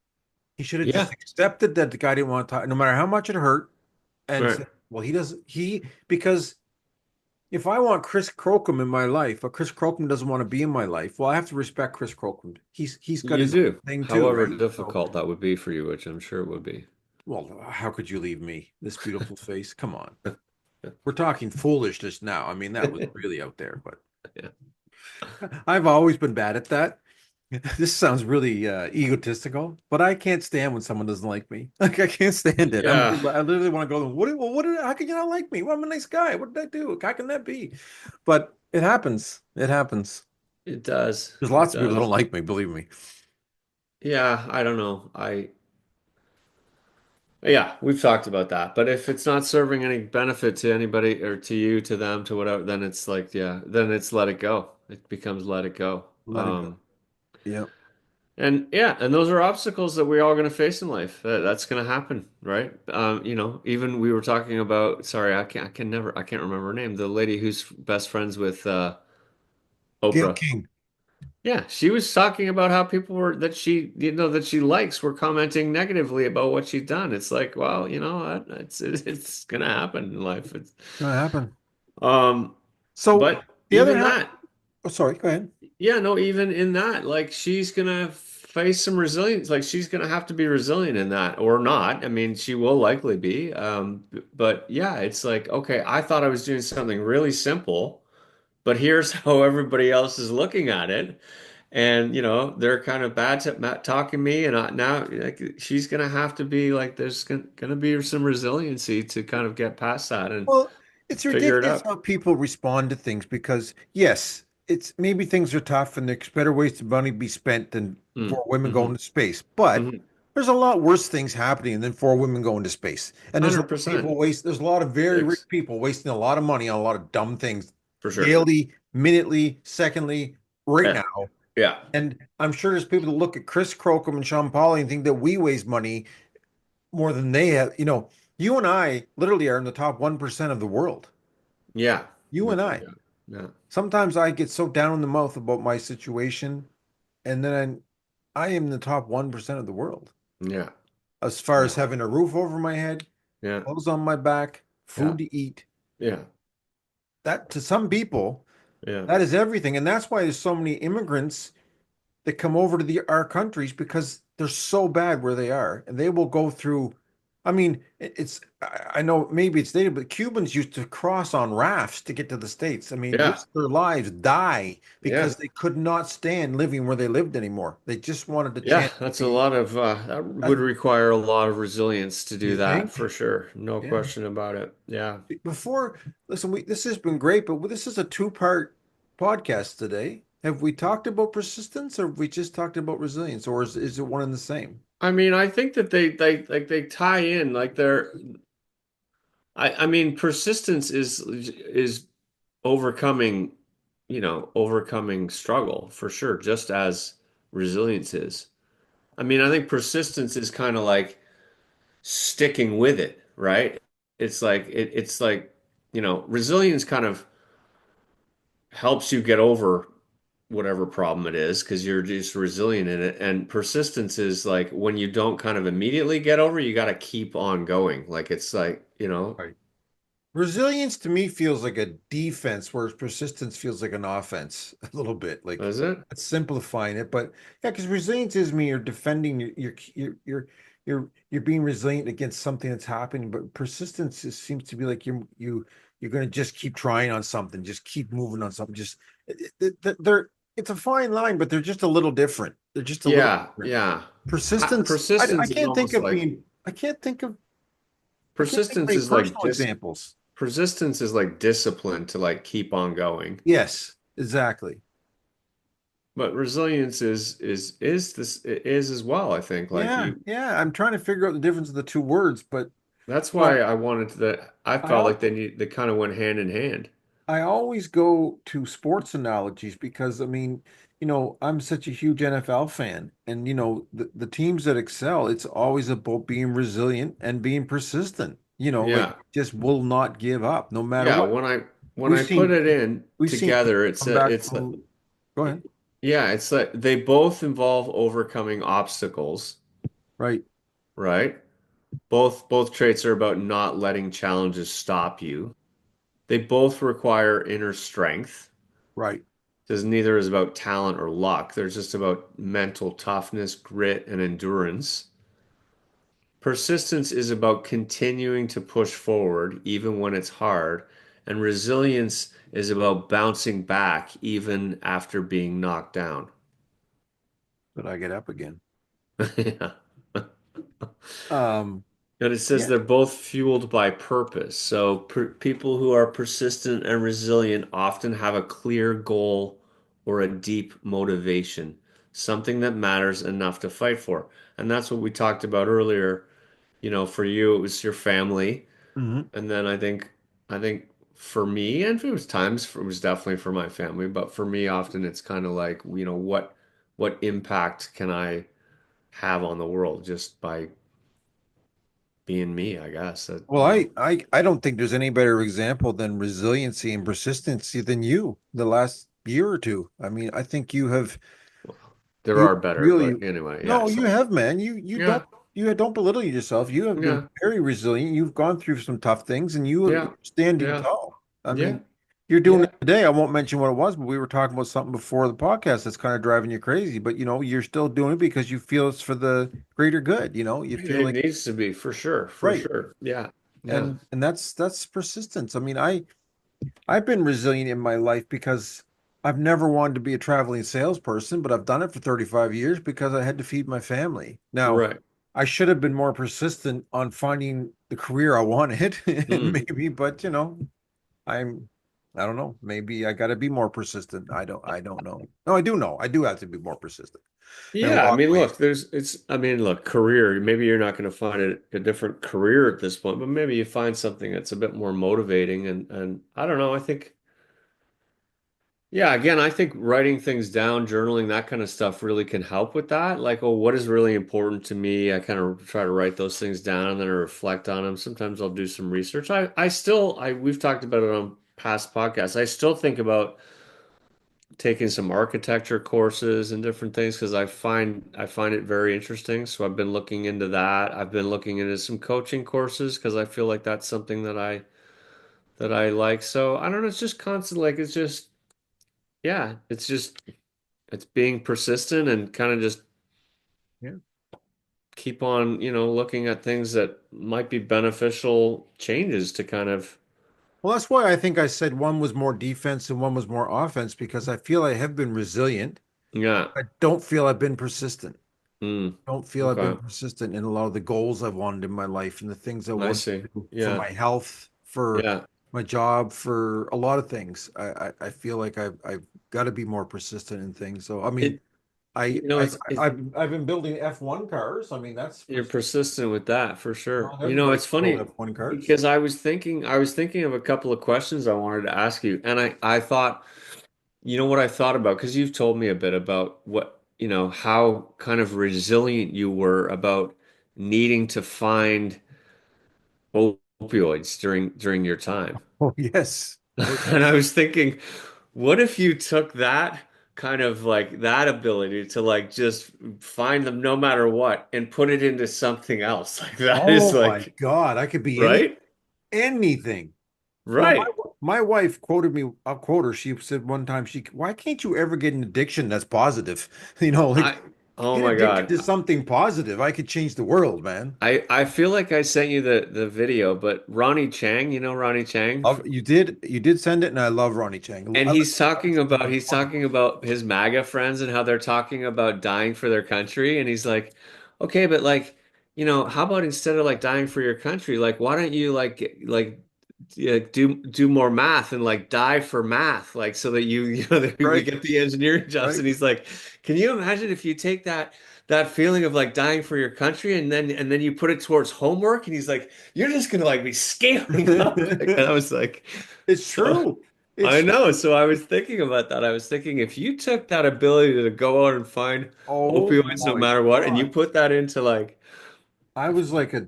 He should have just Yeah. accepted that the guy didn't want to talk, no matter how much it hurt, and Right. said, "Well, because if I want Chris Crocombe in my life, but Chris Crocombe doesn't want to be in my life, well, I have to respect Chris Crocombe. He's got You his own do. thing too, However right? So, difficult that would be for you, which I'm sure it would be. well, how could you leave me? This beautiful face. Come on. We're talking foolishness now. I mean, that was really out there, but Yeah. I've always been bad at that. This sounds really egotistical, but I can't stand when someone doesn't like me. Like I can't stand it. Yeah. I literally want to go. How can you not like me? Well, I'm a nice guy. What did I do? How can that be? But it happens. It happens. It does. There's It lots of people that don't does. like me. Believe me. Yeah, I don't know. Yeah, we've talked about that. But if it's not serving any benefit to anybody or to you, to them, to whatever, then it's like, yeah, then it's let it go. It becomes let it go. Let it go. Yeah. And yeah, and those are obstacles that we're all going to face in life. That's going to happen, right? Even we were talking about, sorry, I can't remember her name, the lady who's best friends with Gail Oprah. King. Yeah, she was talking about how people were that she likes were commenting negatively about what she'd done. It's like, well, it's gonna happen in life. Gonna happen. Um, So but the other even half. that, Oh, sorry. Go ahead. yeah, no, even in that, like she's gonna face some resilience. Like she's gonna have to be resilient in that, or not. I mean, she will likely be. But yeah, it's like, okay, I thought I was doing something really simple, but here's how everybody else is looking at it. And they're kind of bad to talking me, and now like she's gonna have to be like there's gonna be some resiliency to kind of get past that and Well, it's figure it ridiculous out. how people respond to things because, yes, it's maybe things are tough and there's better ways to money be spent than Mm, for women going hmm to space. But hmm there's a lot worse things happening than for women going to space. And there's a lot of 100%. there's a lot of very rich Six people wasting a lot of money on a lot of dumb things for sure. daily, minutely, secondly, right Yeah, now. yeah, And I'm sure there's people that look at Chris Crocombe and Sean Pauli and think that we waste money more than they have. You and I literally are in the top 1% of the world. yeah, You yeah, and I. yeah, yeah, Sometimes I get so down in the mouth about my situation, and then I am in the top 1% of the world yeah, as far as yeah, having a roof over my head, yeah, clothes on my back, yeah, food to eat. yeah, That to some people, yeah, that is everything. And that's why there's so many immigrants that come over to our countries because they're so bad where they are, and they will go through. I mean, I know maybe it's dated, but Cubans used to cross on rafts to get to the States. I mean, yeah, risk their lives, die yeah, because they could not stand living where they lived anymore. They just wanted the yeah. chance to That's a be. lot of that would That, require a lot of resilience to you do that for think? sure. No Yeah. question about it. Yeah. Before, listen, this has been great, but this is a two-part podcast today. Have we talked about persistence, or have we just talked about resilience, or is it one and the same? I mean, I think that they tie in like they're I mean persistence is overcoming, overcoming struggle for sure, just as resilience is. I mean, I think persistence is kind of like sticking with it, right? It's like, resilience kind of helps you get over whatever problem it is because you're just resilient in it. And persistence is like when you don't kind of immediately get over, you got to keep on going. Like it's like, Right. Resilience to me feels like a defense, whereas persistence feels like an offense a little bit. Like is it? that's simplifying it, but yeah, because resilience is me, you're defending, you're being resilient against something that's happening. But persistence seems to be like you're going to just keep trying on something, just keep moving on something. Just they're it's a fine line, but they're just a little different. They're just a little Yeah, different. yeah. Persistence, I Persistence is can't think almost of like being, I can't think of persistence any is like personal dis examples. persistence is like discipline to like keep on going. Yes, exactly. But resilience is this is as well, I think. Like Yeah, you yeah. I'm trying to figure out the difference of the two words, but That's you know, why I wanted to I I felt like al they kind of went hand in hand. I always go to sports analogies because I mean, I'm such a huge NFL fan, and the teams that excel, it's always about being resilient and being persistent. Like Yeah. just will not give up no matter Yeah, what. when We've I put seen it in we've seen people together, come back it's from. Go ahead. yeah, it's like they both involve overcoming obstacles, Right, right? Both traits are about not letting challenges stop you. They both require inner strength, right. because neither is about talent or luck. They're just about mental toughness, grit, and endurance. Persistence is about continuing to push forward even when it's hard, and resilience is about bouncing back even after being knocked down. But I get up again. Yeah. Um, And it says yeah. they're both fueled by purpose. So people who are persistent and resilient often have a clear goal or a deep motivation, something that matters enough to fight for. And that's what we talked about earlier. For you, it was your family. Mhm. And then I think for me, and it was times it was definitely for my family, but for me, often it's kind of like, what impact can I have on the world just by being me, I guess. Well, I don't think there's any better example than resiliency and persistency than you the last year or two. I mean, I think There you are better, really, but anyway, no, yes. you have, man. You don't belittle yourself. You have been Yeah, very resilient. You've gone through some tough things and you're yeah, standing yeah, tall. I yeah, mean, you're doing yeah. it today. I won't mention what it was, but we were talking about something before the podcast that's kind of driving you crazy. But you're still doing it because you feel it's for the greater good. You feel It like needs to be for sure, for right. sure. Yeah, yeah, And that's persistence. I mean, I've been resilient in my life because I've never wanted to be a traveling salesperson, but I've done it for 35 years because I had to feed my family. Now, right. I should have been more persistent on finding the career I wanted, Mm. maybe, but I'm, I don't know. Maybe I got to be more persistent. I don't know. No, I do know. I do have to be more persistent in a Yeah, I lot of mean, ways. look, I mean, look, career, maybe you're not going to find a different career at this point, but maybe you find something that's a bit more motivating and I don't know, I think yeah, again, I think writing things down, journaling, that kind of stuff really can help with that. Like, oh, what is really important to me? I kind of try to write those things down and then I reflect on them. Sometimes I'll do some research. We've talked about it on past podcasts. I still think about taking some architecture courses and different things because I find it very interesting. So I've been looking into that. I've been looking into some coaching courses because I feel like that's something that I like. So I don't know, it's just constant, like it's just yeah, it's being persistent and kind of just Yeah. keep on, looking at things that might be beneficial changes to kind of, Well, that's why I think I said one was more defense and one was more offense because I feel I have been resilient. yeah. I don't feel I've been persistent. Mm, Don't feel I've been okay. persistent in a lot of the goals I've wanted in my life and the things I I want see. to do for Yeah. my health, for Yeah. my job, for a lot of things. I feel like I've got to be more persistent in things. So I mean, It, I've been building F1 cars. I mean, that's you're persistent with that for sure. not everybody It's can build funny F1 cars. because I was thinking of a couple of questions I wanted to ask you. And I thought, what I thought about, because you've told me a bit about what, how kind of resilient you were about needing to find opioids during your time. Oh, yes. Oh, And I yes. was thinking, what if you took that kind of like that ability to like just find them no matter what and put it into something else? Like that is Oh my like, God. I could be right? anything. You know, Right. my wife quoted me, I'll quote her. She said one time, why can't you ever get an addiction that's positive? Like I, oh get my addicted to God. something positive. I could change the world, man. I feel like I sent you the video, but Ronnie Chang, you know Ronnie Chang? You did send it, and I love Ronnie Chang. And He's he's funny. talking about his MAGA friends and how they're talking about dying for their country. And he's like, okay, but like, how about instead of like dying for your country, like why don't you yeah, do more math and like die for math, like so that that you Right, get the engineering jobs. right. And he's like, can you imagine if you take that feeling of like dying for your country and then you put it towards homework? And he's like, you're just gonna like be scaling up. And I was like, It's so. true. I It's know. So I was thinking about that. I was thinking if you took that ability to go out and find Oh opioids no my matter what, and you God. put that into like, I was like a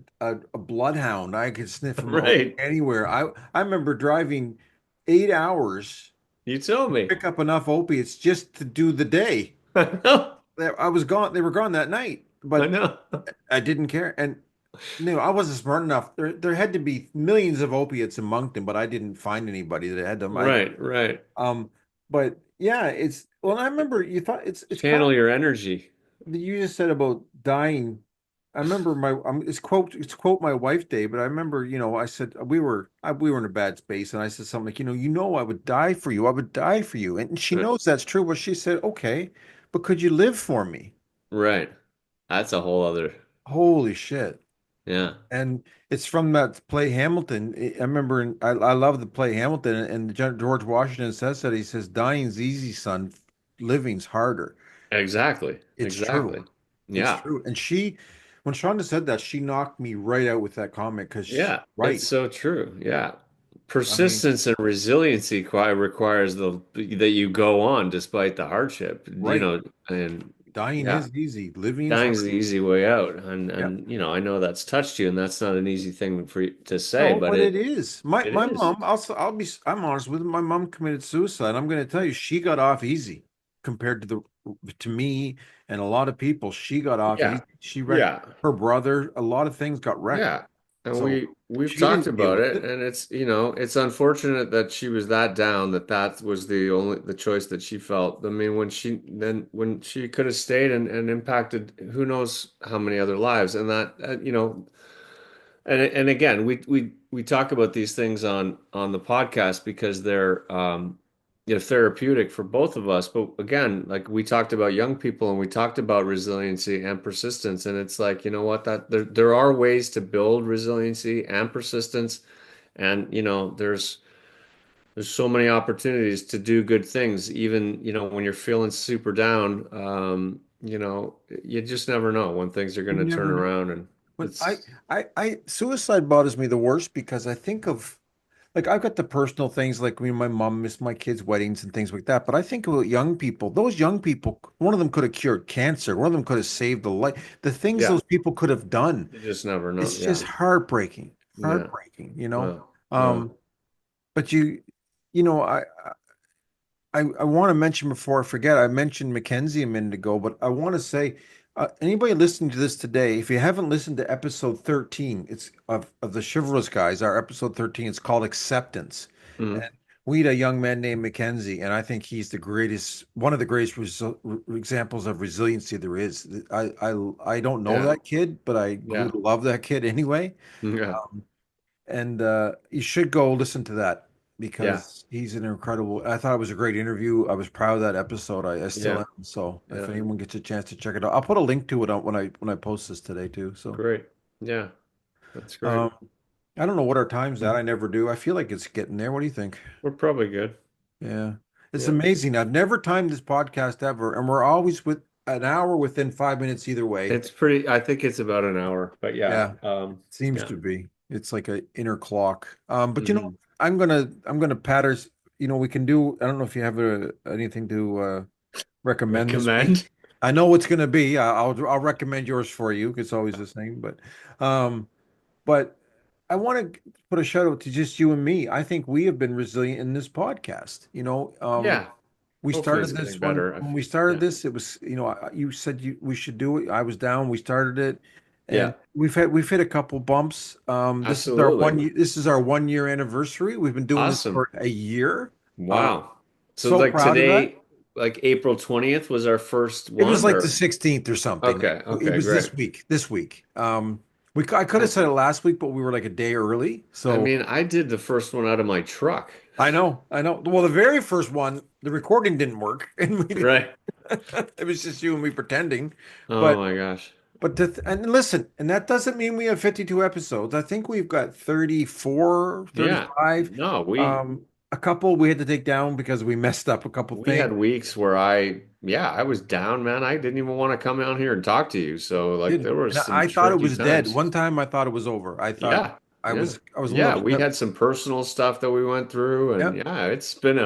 bloodhound. I could sniff them out right, anywhere. I remember driving 8 hours you told to me. pick up enough opiates just to do the day. I know. I was gone. They were gone that night, I but know. I didn't care. And no, I wasn't smart enough. There had to be millions of opiates in Moncton, but I didn't find anybody that had them. Right, right. Um, but yeah, it's well. I remember you thought it's kind Channel your energy. of you just said about dying. I remember it's quote my wife day, but I remember I said we were in a bad space, and I said something like I would die for you. I would die for you, and she Right. knows that's true. But she said, okay, but could you live for me? Right. That's a whole other. Holy shit. Yeah. And it's from that play Hamilton. I remember, I love the play Hamilton, and George Washington says that he says, "Dying's easy, son. Living's harder." Exactly. It's true. Exactly. It's Yeah. true. And when Shonda said that, she knocked me right out with that comment because she's Yeah. It's right. so true. Yeah. I mean, Persistence and resiliency requires that you go on despite the hardship, right. and Dying yeah. is easy. Living is Dying's the hard. easy way out, and Yeah. I know that's touched you, and that's not an easy thing for you to say, No, but but it it is. it My is. mom, I'm honest with you, my mom committed suicide. I'm going to tell you, she got off easy compared to me and a lot of people. She got off Yeah, easy. She wrecked yeah, her brother. A lot of things got wrecked. yeah. And So we've she talked didn't deal about with it, it. and it's unfortunate that she was that down, that was the choice that she felt. I mean, when she could have stayed and impacted who knows how many other lives, and that and again, we talk about these things on the podcast because they're therapeutic for both of us. But again, like we talked about young people and we talked about resiliency and persistence, and it's like, you know what, that there are ways to build resiliency and persistence, and there's so many opportunities to do good things, even when you're feeling super down. You just never know when things are going You to turn never know. around, and But it's suicide bothers me the worst because I think of like I've got the personal things like my mom missed my kids' weddings and things like that. But I think about young people. Those young people, one of them could have cured cancer. One of them could have saved a life. The things yeah. those people could have done. You just never know. It's just Yeah. heartbreaking. Yeah. Heartbreaking, Well, Um, well, but you know, I want to mention before I forget, I mentioned Mackenzie a minute ago, but I want to say, anybody listening to this today, if you haven't listened to episode 13, it's of the Chivalrous Guys, our episode 13, it's called Acceptance. mm, And we had a young man named Mackenzie, and I think he's one of the greatest examples of resiliency there is. I don't know yeah. that kid, but I grew Yeah. to love that kid anyway. Yeah. And you should go listen to that Yeah. because he's an incredible. I thought it was a great interview. I was proud of that episode. I still Yeah. am. So if Yeah. anyone gets a chance to check it out, I'll put a link to it on when I post this today too. So Great. Yeah. That's great. um, I don't know what our time's at. I never do. I feel like it's getting there. What do you think? We're probably good. Yeah, it's Yeah. amazing. I've never timed this podcast ever, and we're always with an hour within 5 minutes either way. I think it's about an hour, but yeah. Yeah, seems Yeah. to be. It's like a inner clock. But Hmm. I'm gonna pat we can do. I don't know if you have anything to recommend this week. Recommend. I know it's going to be. I'll recommend yours for you. It's always the same, um, but I want to put a shout out to just you and me. I think we have been resilient in this podcast. Yeah. We Hopefully started it's this getting one better. when we started Yeah. this. It was, you said we should do it. I was down. We started it, and Yeah. we've hit a couple bumps. Absolutely. This is our 1 year anniversary. We've been doing this Awesome. for a year. Uh, Wow. So so like proud of that. today, like April 20th was our first It was one like the or 16th or something. okay, It okay, was great. this week. This week. I could have I said it last week, but we were like a day early. I So mean, I did the first one out of my truck. I know, I know. Well, the very first one, the recording didn't work, and Right. it was just you and me pretending. Oh But my gosh. and listen, and that doesn't mean we have 52 episodes. I think we've got 34, Yeah. 35. No, A couple we had to take down because we messed up a couple we things. had weeks where I was down, man. I didn't even want to come out here and talk to you. So like Didn't. there were And some I thought it tricky was dead. times. One time I thought it was over. I thought Yeah. Yeah. I was a Yeah, little we upset. had some personal stuff that we went through and Yeah. yeah, It's been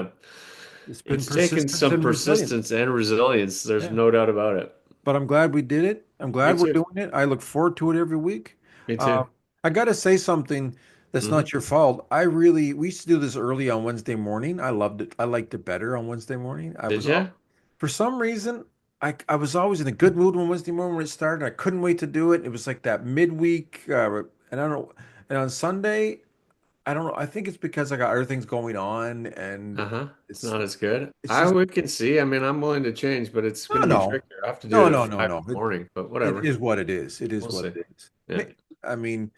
it's taken persistence some and resilience. persistence and resilience. There's Yeah. no doubt about it. But I'm glad we did it. I'm Me glad we're too. doing it. I look forward to it every week. Me Um, too. I got to say something that's Hmm. not your fault. We used to do this early on Wednesday morning. I loved it. I liked it better on Wednesday morning. Did you? For some reason, I was always in a good mood when Wednesday morning when it started. I couldn't wait to do it. It was like that midweek, and I don't know. And on Sunday, I don't know. I think it's because I got other things going on, and Uh-huh. It's it's not as good. it's I just we can see. I mean, I'm willing to change, but it's going no, to be no, trickier. I have to do no, it at no, no, 5 no. in the morning, but It whatever. is what it is. It is We'll what see. it is. Yeah. I mean,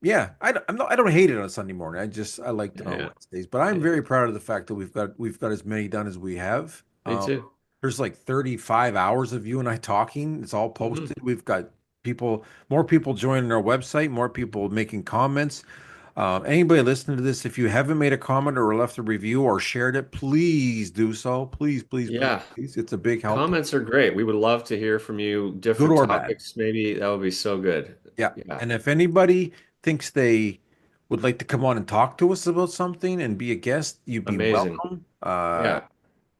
yeah, I don't hate it on Sunday morning. I liked it Yeah. on Yeah. Wednesdays, but I'm Yeah. very proud of the fact that we've got as many done as we have. Me too. There's like 35 hours of you and I talking. It's all Hmm. posted. We've got more people joining our website, more people making comments. Anybody listening to this, if you haven't made a comment or left a review or shared it, please do so. Please, please, please, Yeah. please. It's a big help, Comments are great. We would love to hear from you. good Different or bad. topics, maybe. That would be so good. Yeah. Yeah. And if anybody thinks they would like to come on and talk to us about something and be a guest, you'd be Amazing. welcome. Yeah.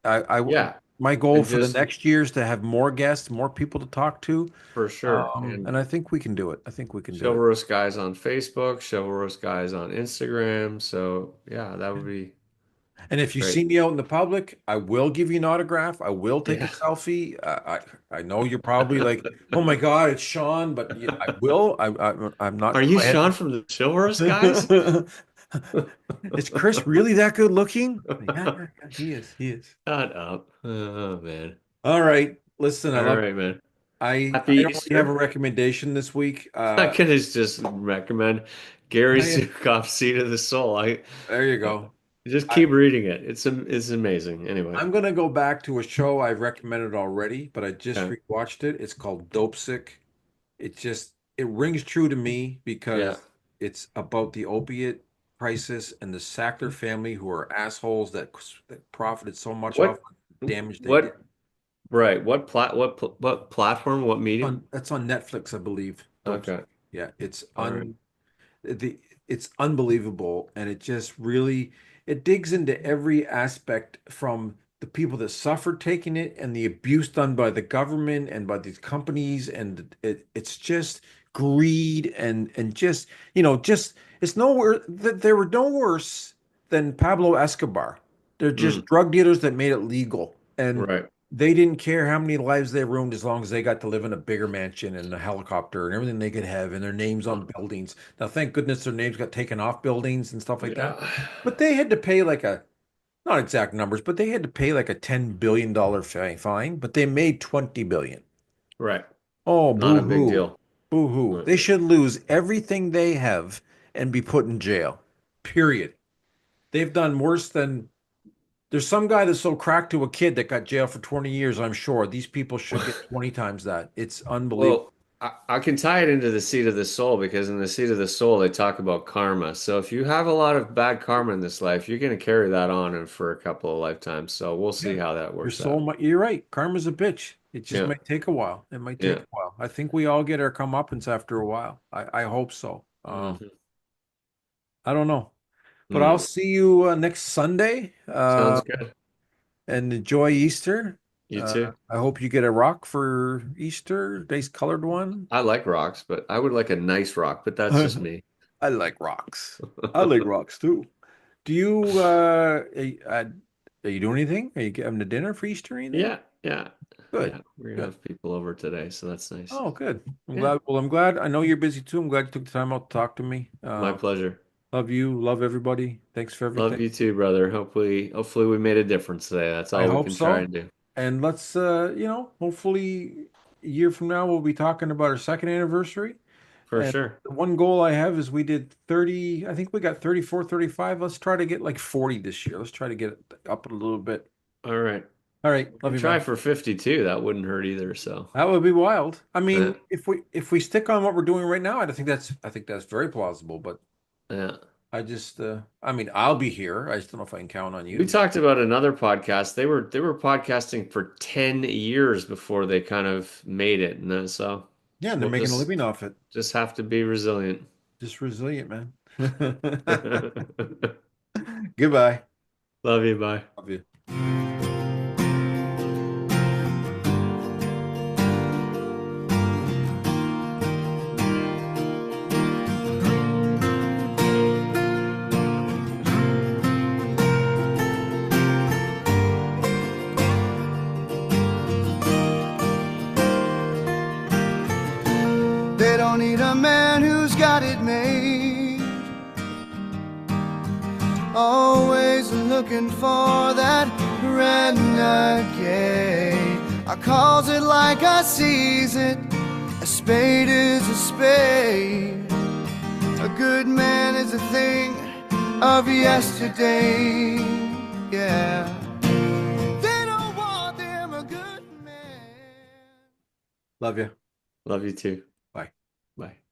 I, Yeah. my goal And for the just next year is to have more guests, more people to talk to. for sure. And And I think we can do it. I think we can do it. Chivalrous Guys on Facebook, Chivalrous Guys on Instagram. So yeah, that would be And if you great. see me out in the public, I will give you an autograph. I will take a Yeah. selfie. I know you're probably like, oh my God, it's Sean, but yeah, I will. I'm Are not. you Sean from the Chivalrous Guys? Is Chris really that good looking? Yeah, yeah, yeah, he is. He is. Shut up. Oh man. All right. Listen, All right, man. I Happy don't really have a Easter. recommendation this week. I can just recommend Gary Yeah, yeah. Zukav, Seat of the Soul. I There you go. just I, keep reading it. It's amazing. Anyway. I'm gonna go back to a show I've recommended already, but I just Okay. rewatched it. It's called Dope Sick. It rings true to me Yeah. because it's about the opiate crisis and the Sackler family who are assholes that profited so much off What the damage they did. what right. What platform, what medium? That's on Netflix, I believe. Dope Okay. Sick. Yeah, All right. the it's unbelievable, and it just really it digs into every aspect from the people that suffered taking it and the abuse done by the government and by these companies, and it's just greed and just just it's nowhere that they were no worse than Pablo Escobar. They're just Mm, drug dealers that made it legal, and right. they didn't care how many lives they ruined as long as they got to live in a bigger mansion and a helicopter and everything they could have and their names on buildings. Now, thank goodness their names got taken off buildings and stuff like that. Yeah. But they had to pay like not exact numbers, but they had to pay like a $10 billion fine, but they made 20 billion. Right. Oh, Not a big boo-hoo. deal. Boo-hoo. Right. They should lose everything they have and be put in jail. Period. They've done worse than there's some guy that sold crack to a kid that got jailed for 20 years, I'm sure. These people should get 20 times that. It's unbelievable. Well, I can tie it into the seat of the soul because in the seat of the soul they talk about karma. So if you have a lot of bad karma in this life, you're going to carry that on and for a couple of lifetimes. So we'll Yeah. see how that Your works soul out. might, you're right. Karma's a bitch. It just Yeah. might take a while. It might take Yeah. a while. I think we all get our comeuppance after a while. I hope so. Hmm. I don't know. But I'll Mm. see you next Sunday Sounds good. and enjoy Easter. You too. I hope you get a rock for Easter, nice colored one. I like rocks, but I would like a nice rock, but that's just me. I like rocks. I like rocks too. Do you are you doing anything? Are you having a dinner for Easter or anything? Yeah, yeah, Good. yeah. We're gonna Good. have people over today, so that's nice. Oh, good. I'm Yeah, glad. Well, I'm glad. I know you're busy too. I'm glad you took the time out to talk to me. my pleasure. Love you. Love everybody. Thanks for Love everything. you too, brother. Hopefully we made a difference today. That's I all we hope can try so. and do. And let's hopefully a year from now we'll be talking about our second anniversary. For And sure. the one goal I have is we did 30, I think we got 34, 35. Let's try to get like 40 this year. Let's try to get it up a little bit. All right. All right. We Love can you, try man. for 52. That wouldn't hurt either, so. That would be wild. I Yeah, mean, if we stick on what we're doing right now, I think that's very plausible, but yeah. I just I mean, I'll be here. I just don't know if I can count on We you. talked about another podcast. They were podcasting for 10 years before they kind of made it. And then, so Yeah, and they're we'll making a living off it. just have to be resilient. Just resilient, man. Goodbye. Love you. Bye. Love you. They don't need a man who's got it made. Always looking for that renegade. I calls it like I sees it. A spade is a spade. A good man is a thing of yesterday. Yeah. They don't want them a good man. Love you. Love you too. Bye. Bye.